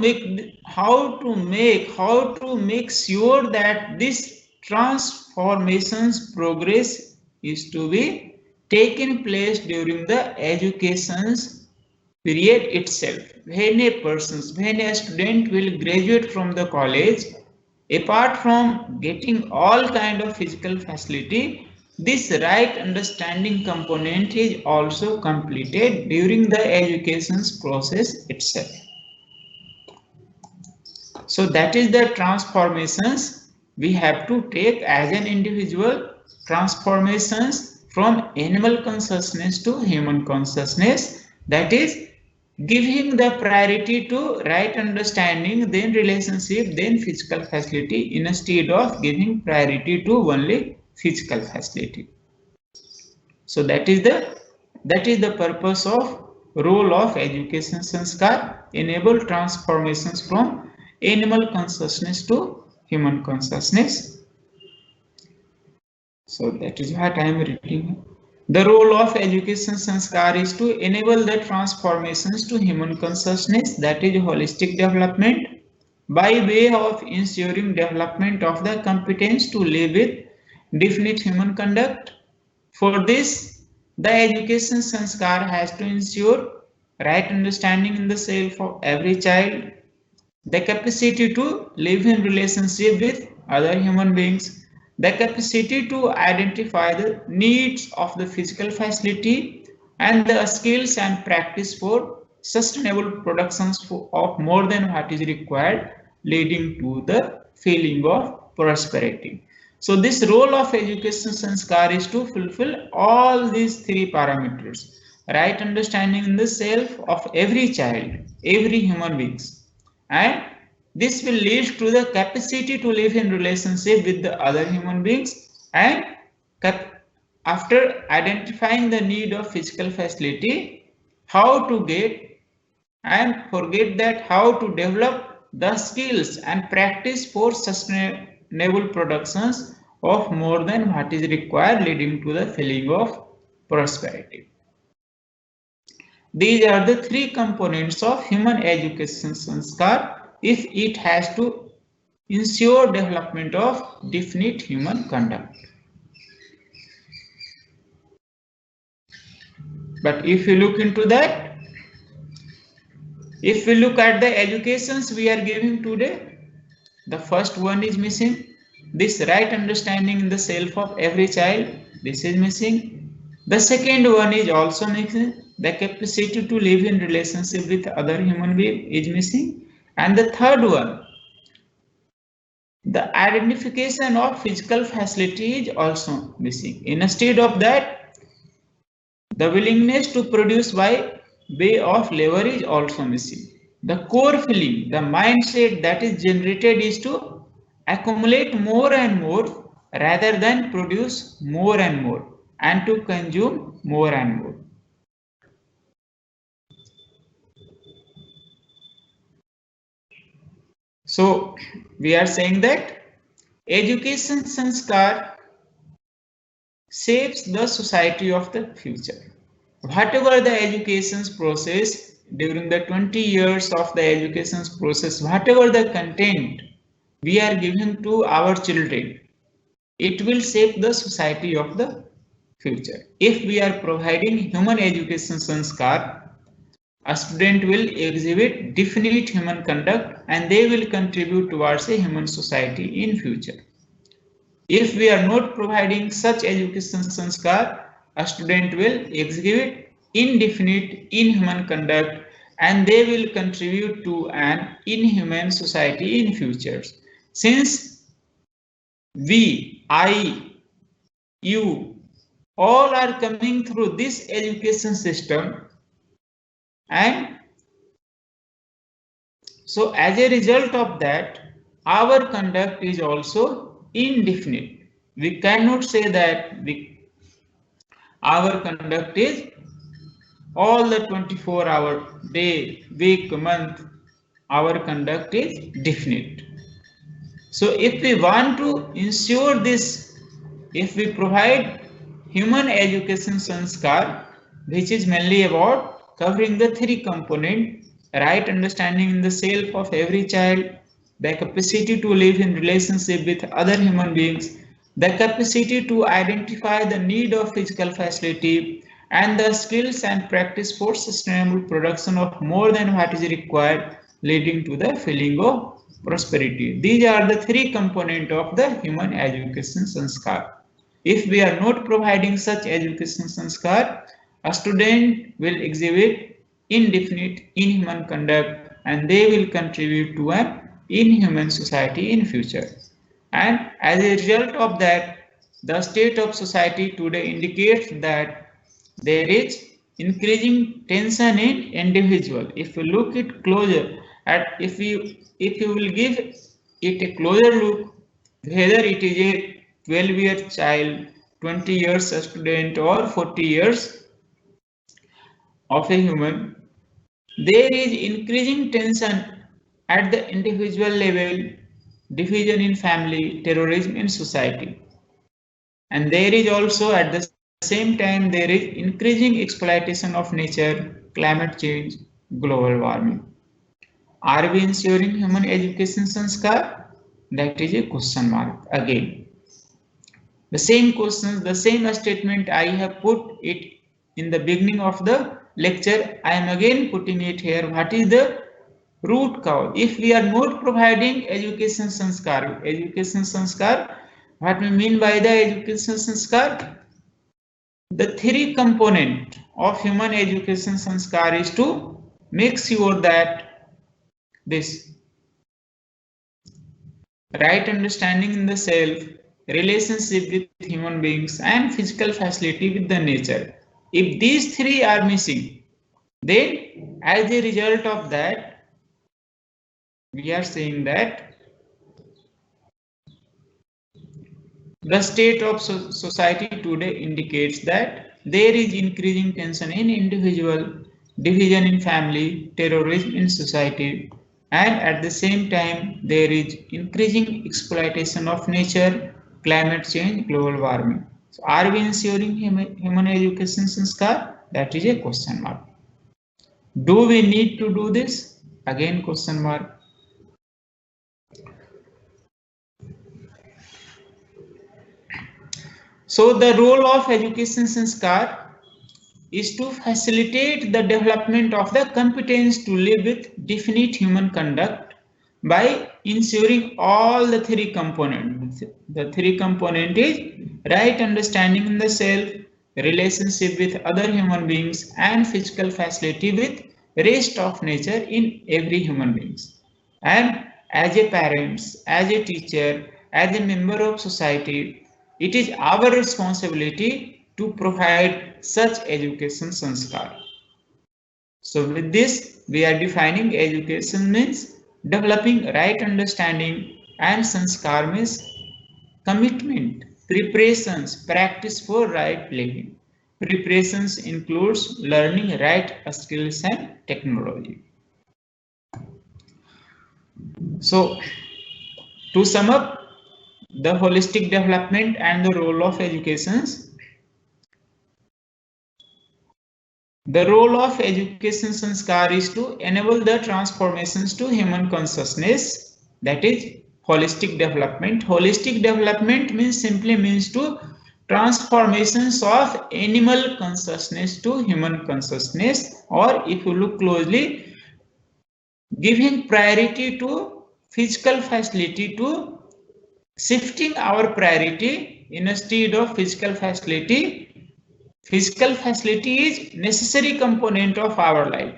make sure that this transformations progress is to be taken place during the education's period itself. When a student will graduate from the college, apart from getting all kind of physical facility, this right understanding component is also completed during the education's process itself. So that is the transformations we have to take as an individual, transformations from animal consciousness to human consciousness, that is giving the priority to right understanding, then relationship, then physical facility, instead of giving priority to only physical facility. So that is the purpose of role of education sanskar, enable transformations from animal consciousness to human consciousness. So that is what I am reading. The role of education sanskar is to enable the transformations to human consciousness, that is holistic development, by way of ensuring development of the competence to live with definite human conduct. For this, the education sanskar has to ensure right understanding in the self of every child, the capacity to live in relationship with other human beings, the capacity to identify the needs of the physical facility, and the skills and practice for sustainable productions of more than what is required, leading to the feeling of prosperity. So this role of education sanskar is to fulfill all these three parameters. Right understanding in the self of every child, every human beings. And this will lead to the capacity to live in relationship with the other human beings, and after identifying the need of physical facility, how to get and forget that how to develop the skills and practice for sustainable productions of more than what is required, leading to the feeling of prosperity. These are the three components of human education sanskar if it has to ensure development of definite human conduct. But if you look into that, if we look at the educations we are giving today, the first one is missing. This right understanding in the self of every child, this is missing. The second one is also missing. The capacity to live in relationship with other human being is missing. And the third one, the identification of physical facility is also missing. Instead of that, the willingness to produce by way of labor is also missing. The core feeling, the mindset that is generated is to accumulate more and more rather than produce more and more, and to consume more and more. So we are saying that education sanskar shapes the society of the future. Whatever the education process during the 20 years of the education process, whatever the content we are giving to our children, it will shape the society of the future. If we are providing human education sanskar, a student will exhibit definite human conduct and they will contribute towards a human society in future. If we are not providing such education sanskar, a student will exhibit indefinite inhuman conduct and they will contribute to an inhuman society in future. Since I, you, all are coming through this education system, and so as a result of that, our conduct is also indefinite. We cannot say that our conduct is all the 24-hour day, week, month, our conduct is definite. So if we want to ensure this, if we provide human education sanskar, which is mainly about covering the three components, right understanding in the self of every child, the capacity to live in relationship with other human beings, the capacity to identify the need of physical facility, and the skills and practice for sustainable production of more than what is required, leading to the feeling of prosperity. These are the three components of the human education sanskar. If we are not providing such education sanskar, a student will exhibit indefinite inhuman conduct and they will contribute to an inhuman society in future. And as a result of that, the state of society today indicates that there is increasing tension in individual. If you look it closer at if you will give it a closer look, whether it is a 12-year child, 20 years a student, or 40 years of a human, there is increasing tension at the individual level, division in family, terrorism in society. And there is also at the same time there is increasing exploitation of nature, climate change, global warming. Are we ensuring human education sanskar? That is a question mark again. The same questions, the same statement I have put it in the beginning of the lecture, I am again putting it here. What is the root cause? If we are not providing education sanskar, what we mean by the education sanskar? The three component of human education sanskar is to make sure that this right understanding in the self, relationship with human beings, and physical facility with the nature. If these three are missing, then as a result of that, we are saying that the state of society today indicates that there is increasing tension in individual, division in family, terrorism in society, and at the same time there is increasing exploitation of nature, climate change, global warming. So are we ensuring human education sanskar? That is a question mark. Do we need to do this? Again question mark. So the role of education sanskar is to facilitate the development of the competence to live with definite human conduct by ensuring all the three components. The three component is right understanding in the self, relationship with other human beings, and physical facility with rest of nature in every human beings. And as a parents, as a teacher, as a member of society, it is our responsibility to provide such education sanskar. So with this, we are defining education means developing right understanding, and sanskar means commitment, preparations, practice for right living. Preparations includes learning right skills and technology. So to sum up the holistic development and the role of educations, the role of education sanskar is to enable the transformations to human consciousness, that is holistic development. Holistic development simply means to transformations of animal consciousness to human consciousness, or if you look closely, giving priority to physical facility to shifting our priority instead of physical facility. Physical facility is necessary component of our life.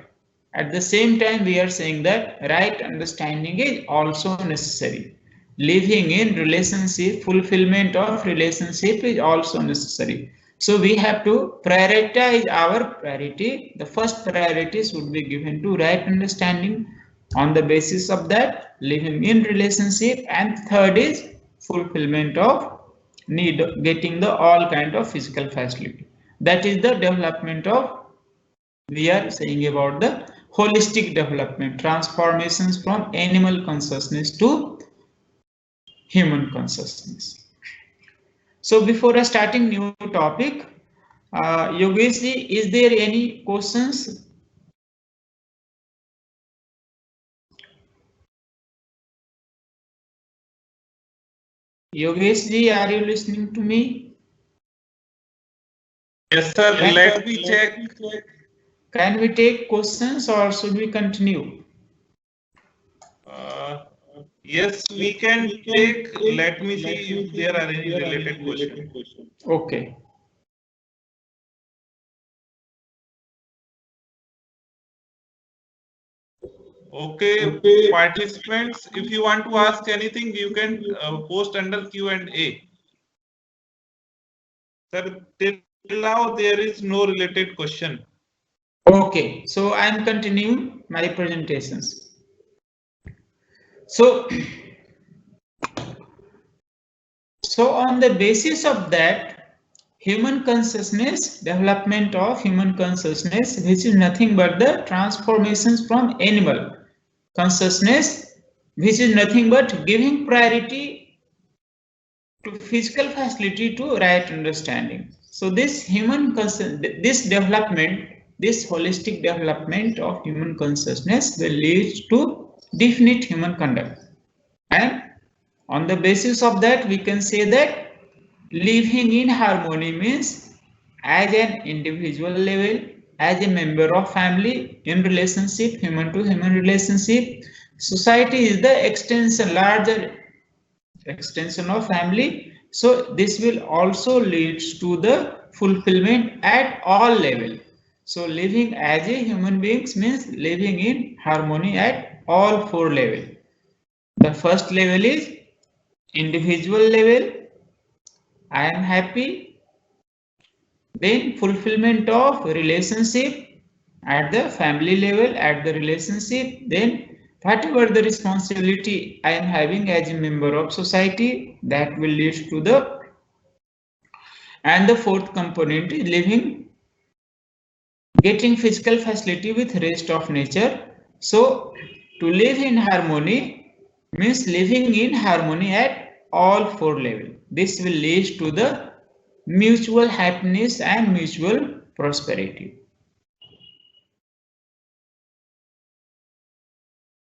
At the same time, we are saying that right understanding is also necessary. Living in relationship, fulfillment of relationship is also necessary. So we have to prioritize our priority. The first priority should be given to right understanding. On the basis of that, living in relationship, and third is fulfillment of need, getting the all kind of physical facility. That is the development of, we are saying about the holistic development, transformations from animal consciousness to human consciousness. So before starting new topic, Yogesh ji, is there any questions? Yogesh ji, are you listening to me? Yes, sir. Let me check. Can we take questions or should we continue? Yes, we can take. Let me see if there are any related questions. Okay. Okay, participants, if you want to ask anything, you can post under Q&A. Sir, till now there is no related question. Okay, so I am continuing my presentations. So on the basis of that, human consciousness, development of human consciousness, which is nothing but the transformations from animal consciousness, which is nothing but giving priority to physical facility to right understanding. So this this development, this holistic development of human consciousness will lead to definite human conduct. And on the basis of that, we can say that living in harmony means as an individual level, as a member of family, in relationship, human to human relationship. Society is the extension, larger extension of family. So this will also leads to the fulfillment at all level. So living as a human beings means living in harmony at all four levels. The first level is individual level, I am happy. Then fulfillment of relationship at the family level, at the relationship. Then whatever the responsibility I am having as a member of society, that will lead to the. And the fourth component is living, getting physical facility with rest of nature. So to live in harmony means living in harmony at all four levels. This will lead to the mutual happiness and mutual prosperity.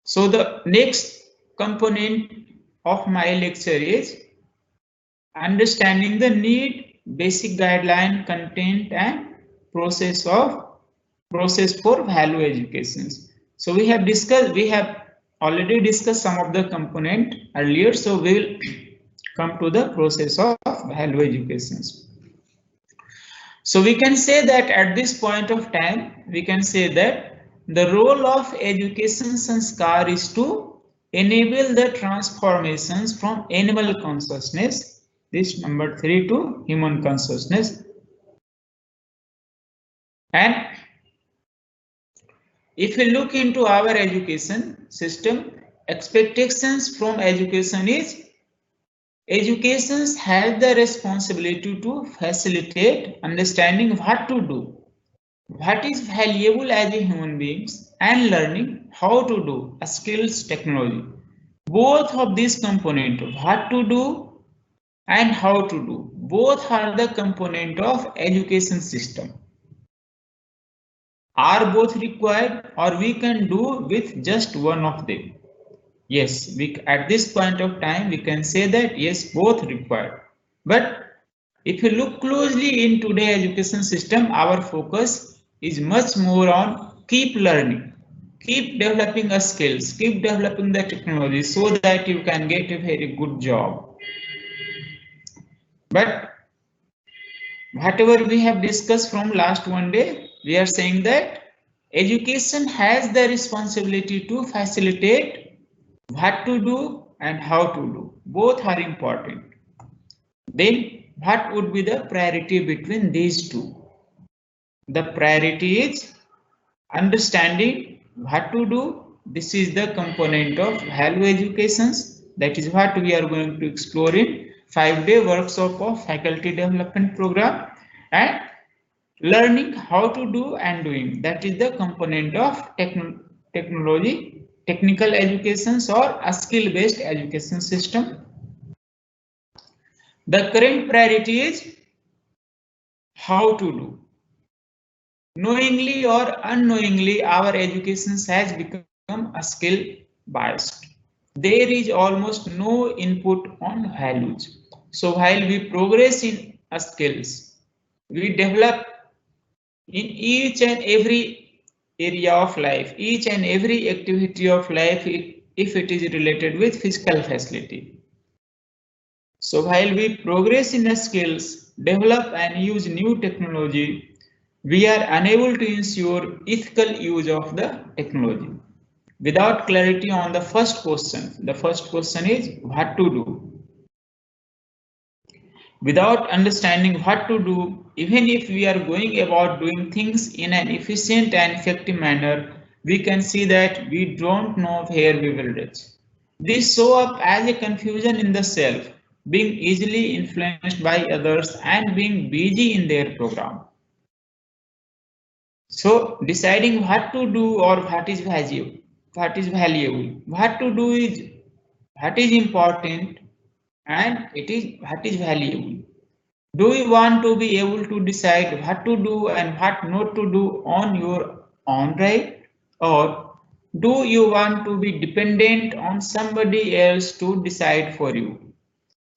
So the next component of my lecture is understanding the need, basic guideline, content and process for value educations. So we have already discussed some of the component earlier. So we will come to the process of value educations. So we can say that at this point of time, we can say that the role of education sanskar is to enable the transformations from animal consciousness, this number 3, to human consciousness. And if we look into our education system, expectations from education is educations have the responsibility to facilitate understanding what to do, what is valuable as a human beings, and learning how to do a skills technology. Both of these components, what to do and how to do, both are the component of education system. Are both required, or we can do with just one of them? Yes, at this point of time we can say that yes, both required. But if you look closely in today's education system, our focus is much more on keep learning, keep developing the skills, keep developing the technology so that you can get a very good job. But whatever we have discussed from last one day, we are saying that education has the responsibility to facilitate what to do and how to do. Both are important. Then what would be the priority between these two? The priority is understanding what to do. This is the component of value educations. That is what we are going to explore in 5-day workshop of faculty development program. And learning how to do and doing, that is the component of technology, technical educations, or a skill-based education system. The current priority is how to do. Knowingly or unknowingly, our education has become a skill biased. There is almost no input on values. So while we progress in skills, we develop in each and every area of life, each and every activity of life, if it is related with physical facility. So while we progress in the skills, develop and use new technology, we are unable to ensure ethical use of the technology. Without clarity on the first question is what to do. Without understanding what to do, even if we are going about doing things in an efficient and effective manner, we can see that we don't know where we will reach. This show up as a confusion in the self, being easily influenced by others and being busy in their program. So deciding what to do or what is valuable, what to do is what is important, and it is what is valuable. Do you want to be able to decide what to do and what not to do on your own right? Or do you want to be dependent on somebody else to decide for you?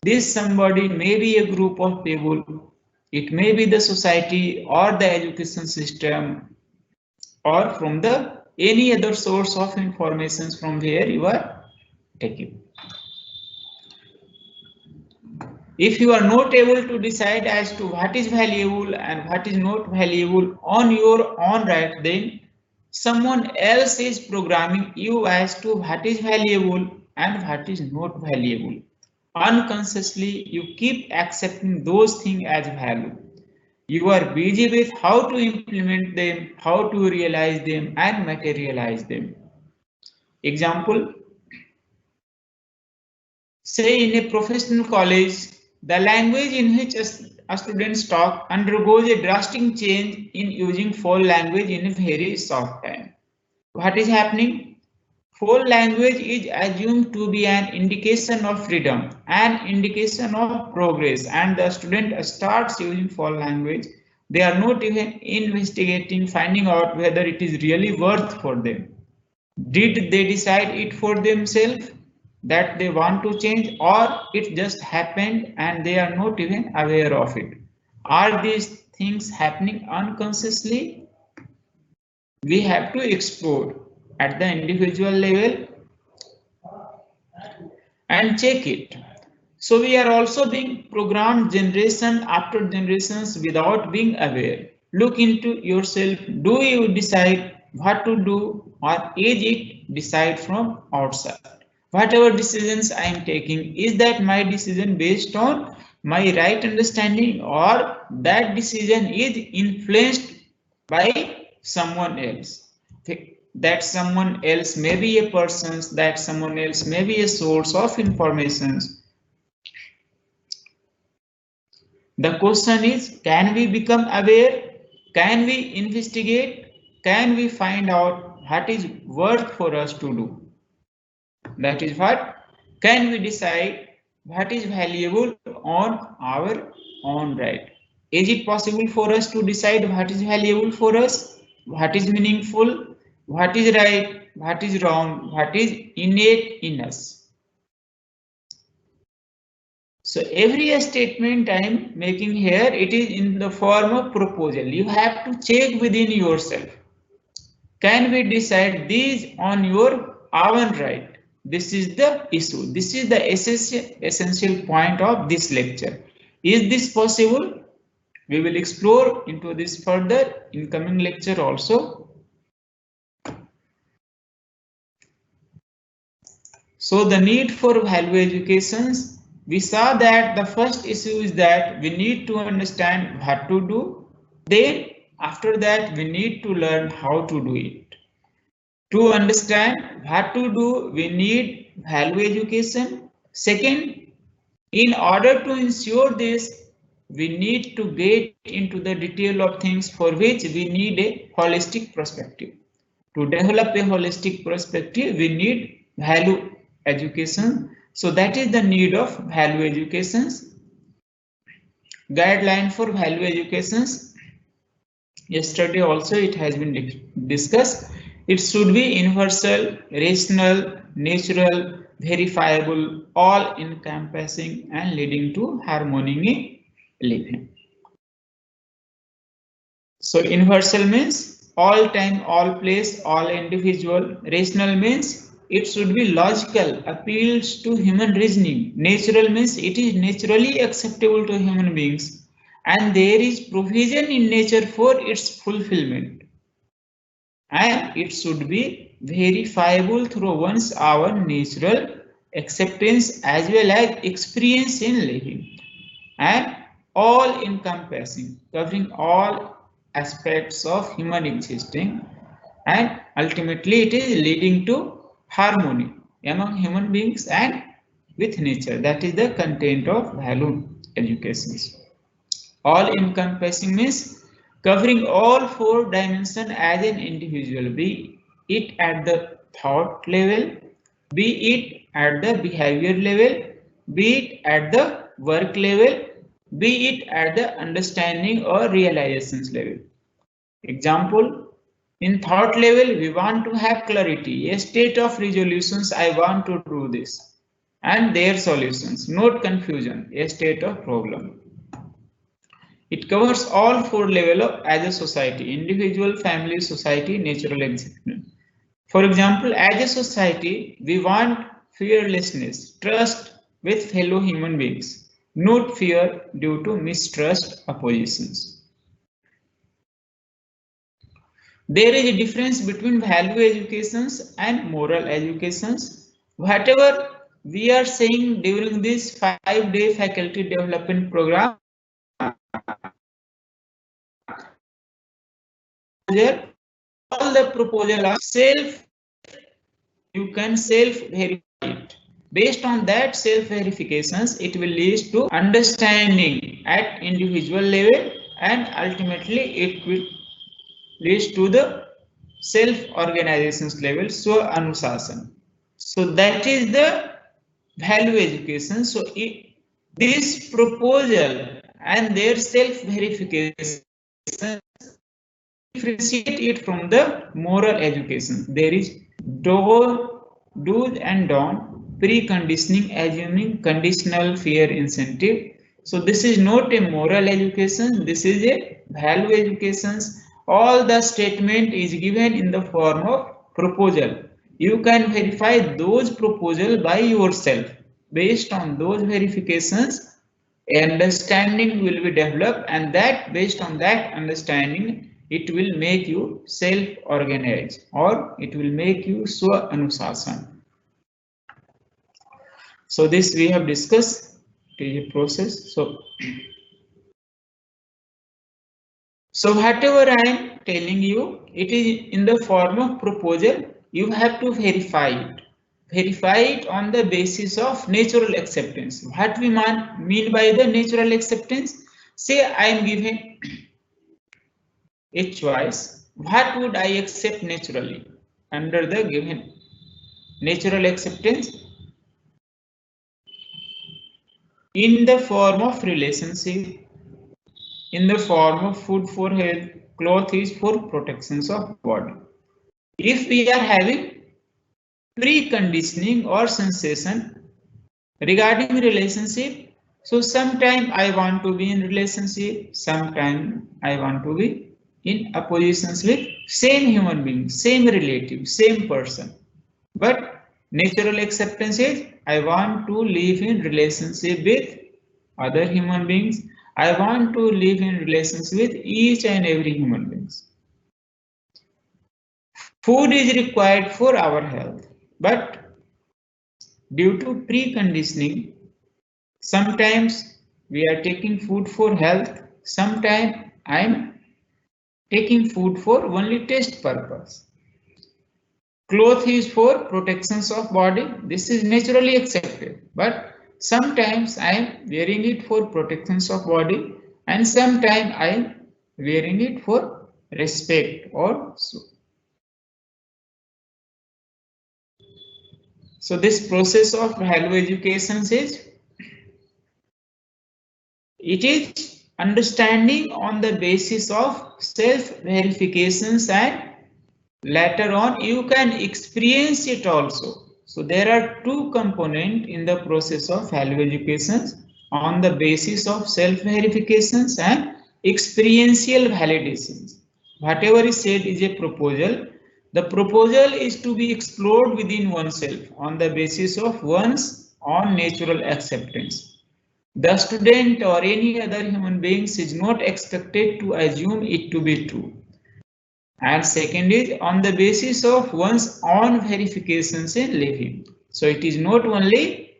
This somebody may be a group of people, it may be the society or the education system, or from the any other source of information from where you are taking. If you are not able to decide as to what is valuable and what is not valuable on your own right, then someone else is programming you as to what is valuable and what is not valuable unconsciously you keep accepting those things as value. You are busy with how to implement them, how to realize them and materialize them. Example, say in a professional college, the language in which a student talk undergoes a drastic change in using foreign language in a very short time. What is happening? Foreign language is assumed to be an indication of freedom, an indication of progress, and the student starts using foreign language. They are not even investigating, finding out whether it is really worth for them. Did they decide it for themselves that they want to change, or it just happened and they are not even aware of it? Are these things happening unconsciously? We have to explore at the individual level and check it. So we are also being programmed generation after generations without being aware. Look into yourself. Do you decide what to do, or is it decide from outside? Whatever decisions I am taking, is that my decision based on my right understanding, or that decision is influenced by someone else? That someone else may be a person, that someone else may be a source of information. The question is, can we become aware? Can we investigate? Can we find out what is worth for us to do? That is what. Can we decide what is valuable on our own right? Is it possible for us to decide what is valuable for us? What is meaningful? What is right? What is wrong? What is innate in us? So every statement I am making here, it is in the form of proposal. You have to check within yourself. Can we decide these on your own right? This is the issue. This is the essential point of this lecture. Is this possible? We will explore into this further in coming lecture also. So the need for value educations, we saw that the first issue is that we need to understand what to do. Then after that we need to learn how to do it. To understand what to do, we need value education. Second, in order to ensure this, we need to get into the detail of things, for which we need a holistic perspective. To develop a holistic perspective, we need value education. So that is the need of value educations. Guideline for value educations. Yesterday also it has been discussed. It should be universal, rational, natural, verifiable, all encompassing and leading to harmony in living. So universal means all time, all place, all individual. Rational means it should be logical, appeals to human reasoning. Natural means it is naturally acceptable to human beings, and there is provision in nature for its fulfillment. And it should be verifiable through one's own natural acceptance as well as experience in living, and all encompassing, covering all aspects of human existing, and ultimately it is leading to harmony among human beings and with nature. That is the content of value education. All encompassing means covering all four dimensions as an individual, be it at the thought level, be it at the behavior level, be it at the work level, be it at the understanding or realizations level. Example, in thought level, we want to have clarity, a state of resolutions, I want to do this, and their solutions, not confusion, a state of problem. It covers all four levels as a society: individual, family, society, natural existence. For example, as a society, we want fearlessness, trust with fellow human beings, not fear due to mistrust, oppositions. There is a difference between value educations and moral educations. Whatever we are saying during this 5-day faculty development program, all the proposal are self, you can self verify it. Based on that self verifications, it will lead to understanding at individual level, and ultimately it will lead to the self organizations level. So anusasan. So that is the value education. So this proposal and their self verification differentiate it from the moral education. There is do's and don't, preconditioning, assuming, conditional, fear, incentive. So this is not a moral education. This is a value education. All the statement is given in the form of proposal. You can verify those proposal by yourself. Based on those verifications, understanding will be developed, and that based on that understanding it will make you self organized, or it will make you swa anusasan. So this we have discussed, it is a process. So whatever I am telling you, it is in the form of proposal. You have to verify it. Verify it on the basis of natural acceptance. What we mean by the natural acceptance? Say I am given a choice. What would I accept naturally under the given natural acceptance? In the form of relationship, in the form of food for health, cloth is for protections of body. If we are having preconditioning or sensation regarding relationship, so sometime I want to be in relationship, sometime I want to be in oppositions with same human being, same relative, same person. But natural acceptance is I want to live in relationship with other human beings. I want to live in relations with each and every human beings. Food is required for our health, but due to preconditioning, sometimes we are taking food for health, sometimes I am taking food for only taste purpose. Cloth is for protections of body. This is naturally accepted, but sometimes I am wearing it for protections of body, and sometimes I am wearing it for respect or so. So this process of value education is, it is understanding on the basis of self verifications, and later on you can experience it also. So there are two components in the process of value education, on the basis of self verifications and experiential validations. Whatever is said is a proposal. The proposal is to be explored within oneself on the basis of one's own natural acceptance. The student or any other human beings is not expected to assume it to be true. And second is on the basis of one's own verifications in living. So it is not only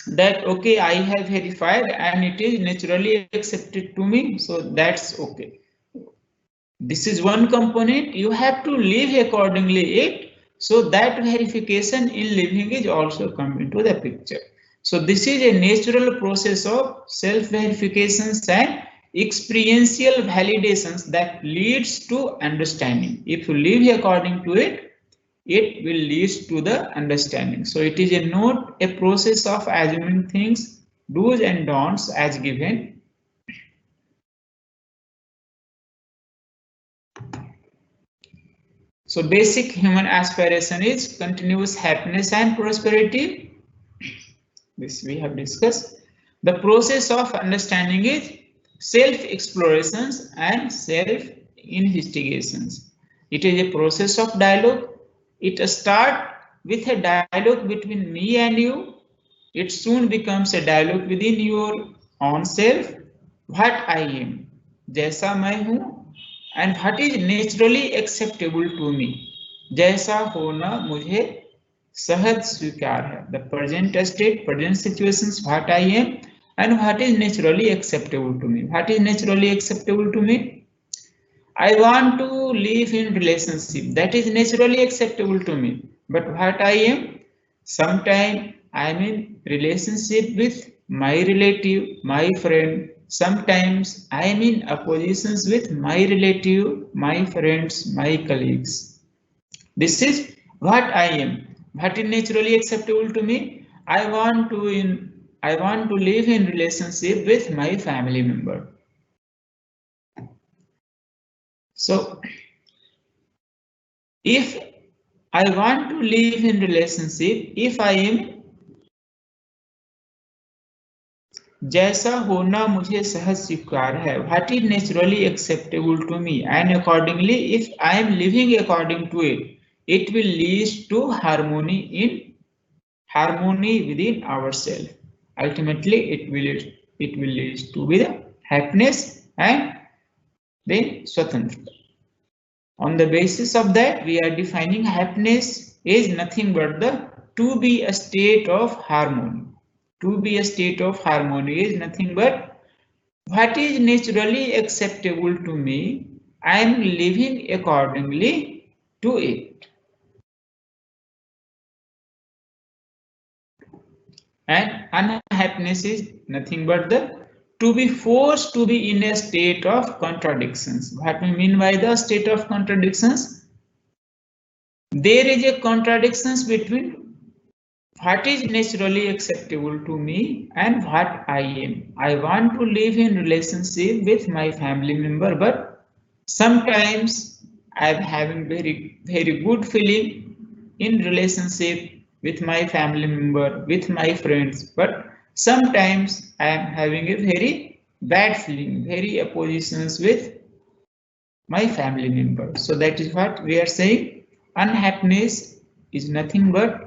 that okay, I have verified and it is naturally accepted to me, so that's okay. This is one component. You have to live accordingly it, so that verification in living is also come into the picture. So this is a natural process of self verifications and experiential validations that leads to understanding. If you live according to it, it will lead to the understanding. So it is a not a process of assuming things, do's and don'ts as given. So basic human aspiration is continuous happiness and prosperity. This we have discussed. The process of understanding is self-explorations and self-investigations. It is a process of dialogue. It starts with a dialogue between me and you. It soon becomes a dialogue within your own self. What I am, जैसा मैं हूँ, and what is naturally acceptable to me, जैसा होना मुझे सहज स्वीकार है. The present state, present situations, what I am and what is naturally acceptable to me. What is naturally acceptable to me? I want to live in relationship. That is naturally acceptable to me. But what I am? Sometimes I am in relationship with my relative, my friend. Sometimes I am in oppositions with my relative, my friends, my colleagues. This is what I am. What is naturally acceptable to me? I want to live in relationship with my family member. So if I want to live in relationship, if I am जैसा होना मुझे सहज स्वीकार है, what is naturally acceptable to me, and accordingly if I am living according to it, it will lead to harmony within ourselves. Ultimately it will lead to the happiness and then swatantrata. On the basis of that, we are defining happiness is nothing but the to be a state of harmony. To be a state of harmony is nothing but what is naturally acceptable to me. I am living accordingly to it. And unhappiness is nothing but the to be forced to be in a state of contradictions. What we mean by the state of contradictions? There is a contradictions between what is naturally acceptable to me and what I am. I want to live in relationship with my family member, but sometimes I am having very good feeling in relationship with my family member, with my friends, but sometimes I am having a very bad feeling, very oppositions with my family member. So that is what we are saying. Unhappiness is nothing but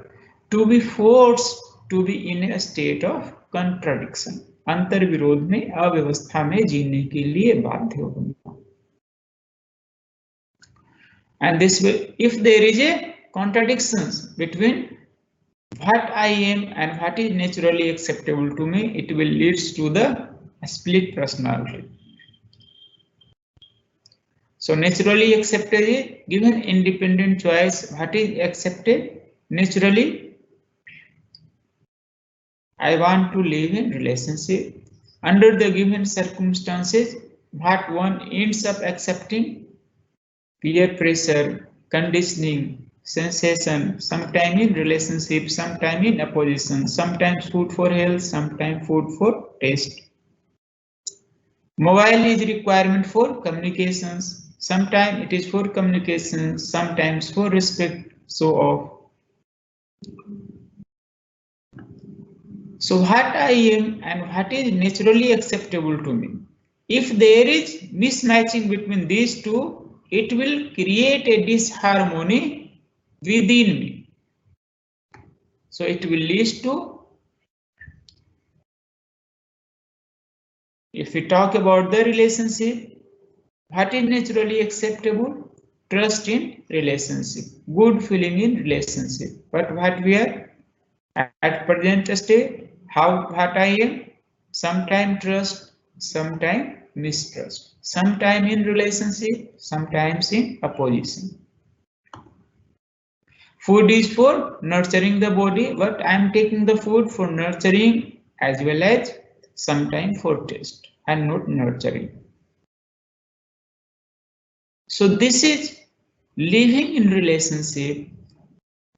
to be forced to be in a state of contradiction. अंतर विरोध में, अव्यवस्था में जीने के लिए बाध्य होना. And this will, if there is a contradictions between what I am and what is naturally acceptable to me, it will lead to the split personality. So naturally accepted is given independent choice. What is accepted? Naturally, I want to live in relationship. Under the given circumstances, what one ends up accepting? Peer pressure, conditioning, sensation, sometime in relationship, sometime in opposition, sometimes food for health, sometimes food for taste. Mobile is requirement for communications. Sometimes it is for communication, sometimes for respect, so off. So what I am and what is naturally acceptable to me. If there is mismatching between these two, it will create a disharmony within me. So it will lead to, if we talk about the relationship, what is naturally acceptable? Trust in relationship, good feeling in relationship. But what we are at present state, what I am? Sometime trust, sometime mistrust. Sometime in relationship, sometimes in opposition. Food is for nurturing the body, but I am taking the food for nurturing as well as sometimes for taste and not nurturing. So this is living in relationship,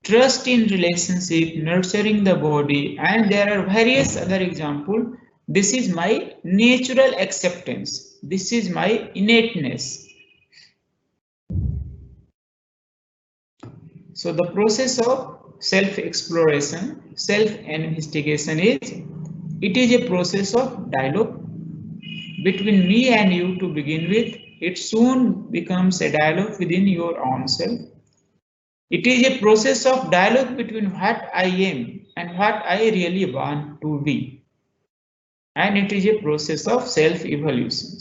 trust in relationship, nurturing the body, and there are various other examples. This is my natural acceptance. This is my innateness. So the process of self-exploration, self-investigation it is a process of dialogue between me and you to begin with. It soon becomes a dialogue within your own self. It is a process of dialogue between what I am and what I really want to be. And it is a process of self-evolution.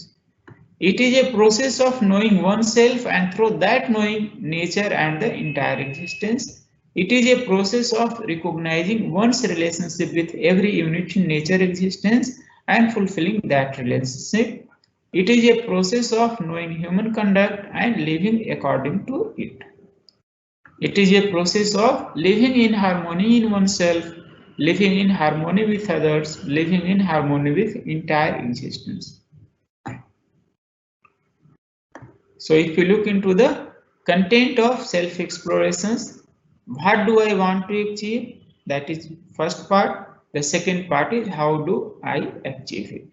It is a process of knowing oneself and through that knowing nature and the entire existence. It is a process of recognizing one's relationship with every unit in nature existence and fulfilling that relationship. It is a process of knowing human conduct and living according to it. It is a process of living in harmony in oneself, living in harmony with others, living in harmony with entire existence. So if you look into the content of self-explorations, what do I want to achieve? That is first part. The second part is how do I achieve it?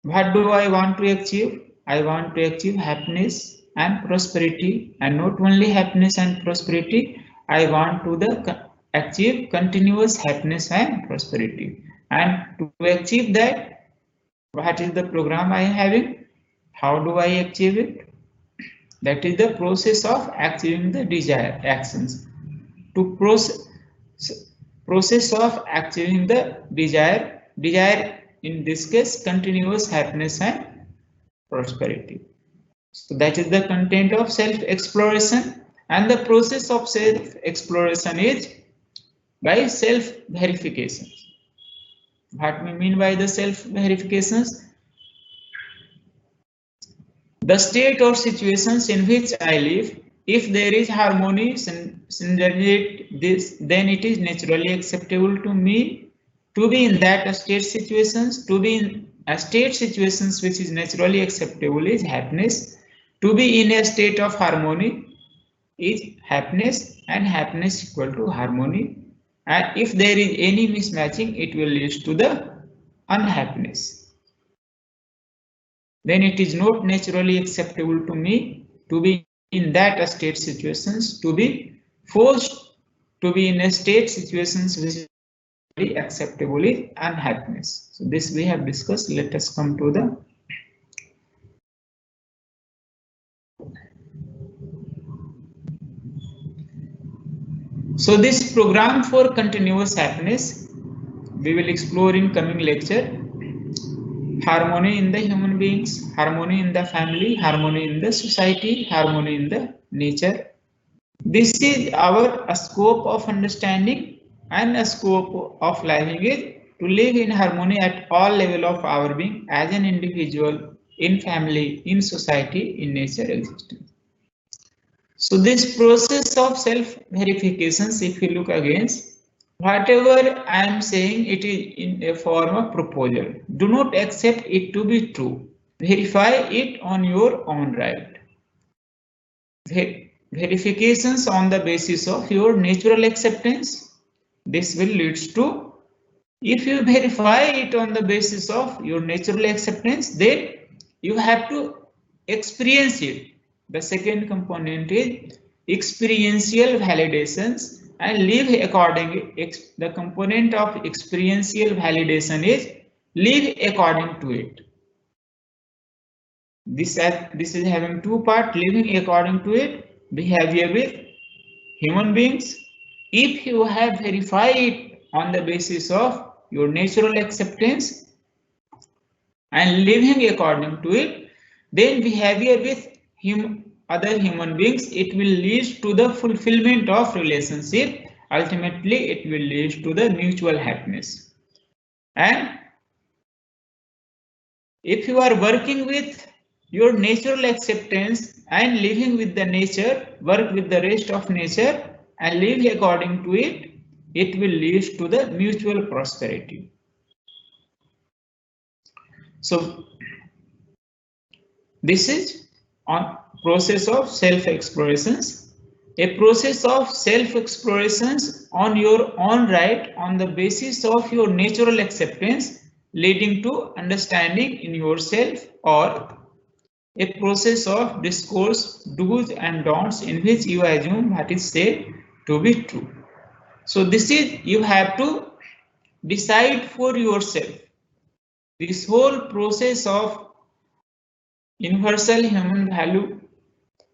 What do I want to achieve? I want to achieve happiness and prosperity, and not only happiness and prosperity, I want to achieve continuous happiness and prosperity. And to achieve that, what is the program I am having? How do I achieve it? That is the process of achieving the desired actions. To process of achieving the desire in this case continuous happiness and prosperity. So that is the content of self-exploration, and the process of self-exploration is by self-verification. What we mean by the self-verifications? The state or situations in which I live, if there is harmony, synergy, then it is naturally acceptable to me to be in that state situations. To be in a state situations which is naturally acceptable is happiness. To be in a state of harmony is happiness, and happiness equal to harmony. And if there is any mismatching, it will lead to the unhappiness. Then it is not naturally acceptable to me to be in that state situations, to be forced to be in a state situations which is acceptable is unhappiness. So this we have discussed. Let us come to the this program for continuous happiness we will explore in coming lecture. Harmony in the human beings, harmony in the family, harmony in the society, harmony in the nature. This is our scope of understanding and a scope of living is to live in harmony at all level of our being as an individual, in family, in society, in nature existence. So this process of self-verifications, if you look against, whatever I am saying, it is in a form of proposal. Do not accept it to be true. Verify it on your own right. Verifications on the basis of your natural acceptance. This will lead to, if you verify it on the basis of your natural acceptance, then you have to experience it. The second component is experiential validations and live accordingly. The component of experiential validation is live according to it. This is having two parts: living according to it, behavior with human beings. If you have verified it on the basis of your natural acceptance and living according to it, then behavior with other human beings, it will lead to the fulfillment of relationship. Ultimately, it will lead to the mutual happiness. And if you are working with your natural acceptance and living with the nature, work with the rest of nature and live according to it, it will lead to the mutual prosperity. So this is on process of self-explorations. A process of self-explorations on your own right on the basis of your natural acceptance leading to understanding in yourself, or a process of discourse, do's and don'ts in which you assume what is said to be true. So this is, you have to decide for yourself. This whole process of universal human value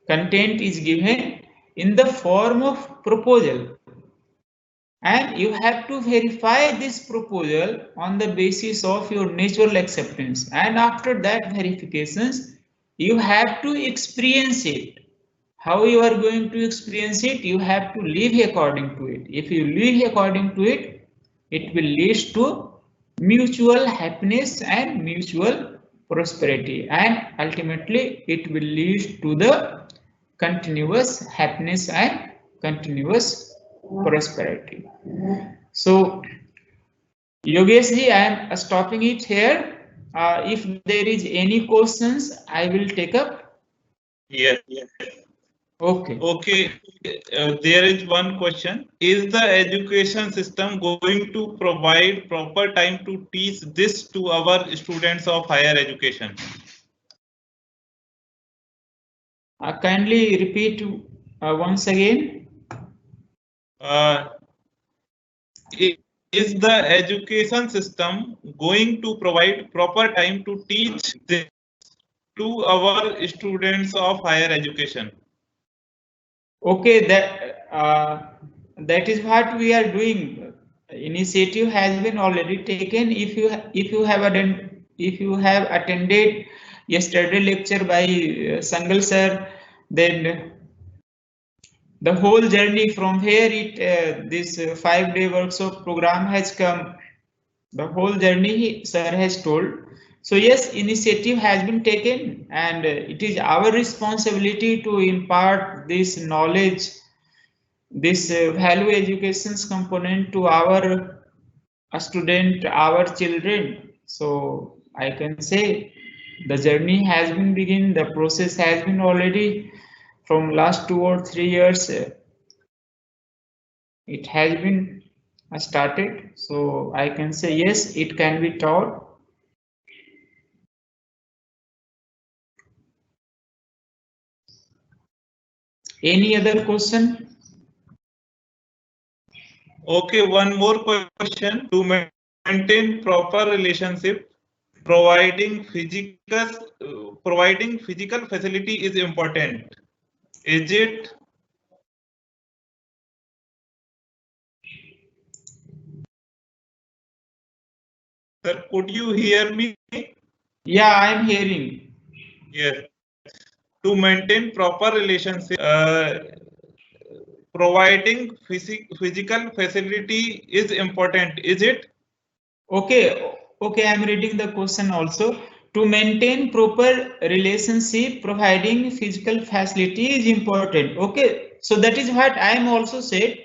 content is given in the form of proposal, and you have to verify this proposal on the basis of your natural acceptance, and after that verifications you have to experience it. how you are going to experience it, you have to live according to it. If you live according to it, it will lead to mutual happiness and mutual prosperity, and ultimately it will lead to the continuous happiness and continuous prosperity. So Yogesh ji, I am stopping it here. If there is any questions, I will take up. Yes. Okay. Okay. There is one question. Is the education system going to provide proper time to teach this to our students of higher education? Kindly repeat once again. Uh, is the education system going to provide proper time to teach this to our students of higher education? Okay, that is what we are doing. Initiative has been already taken. If you have attended yesterday lecture by Sangal sir, then the whole journey from where this 5-day workshop program has come, the whole journey sir has told. So yes, initiative has been taken, and it is our responsibility to impart this knowledge, this value education's component to our student, our children. So I can say the journey has been begin, the process has been already from last 2 or 3 years. It has been started. So I can say yes, it can be taught. Any other question? Okay, one more question. To maintain proper relationship, providing physical facility is important. Is it? Sir, could you hear me? Yeah, I am hearing. Yes. To maintain proper relationship, providing physical facility is important. Is it? Okay, I'm reading the question also. To maintain proper relationship, providing physical facility is important. Okay, so that is what I am also said.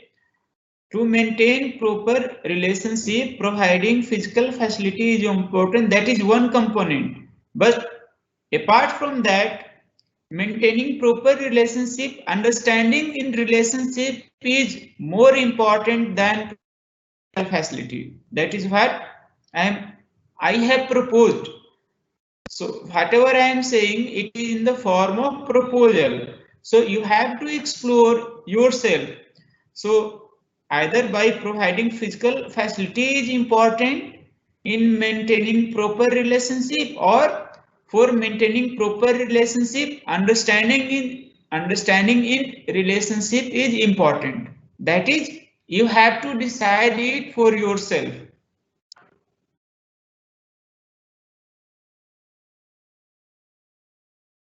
To maintain proper relationship, providing physical facility is important. That is one component. But apart from that, maintaining proper relationship, understanding in relationship is more important than facility. That is what I have proposed. So whatever I am saying, it is in the form of proposal. So you have to explore yourself. So either by providing physical facility is important in maintaining proper relationship, or for maintaining proper relationship, understanding in relationship is important. That is, you have to decide it for yourself.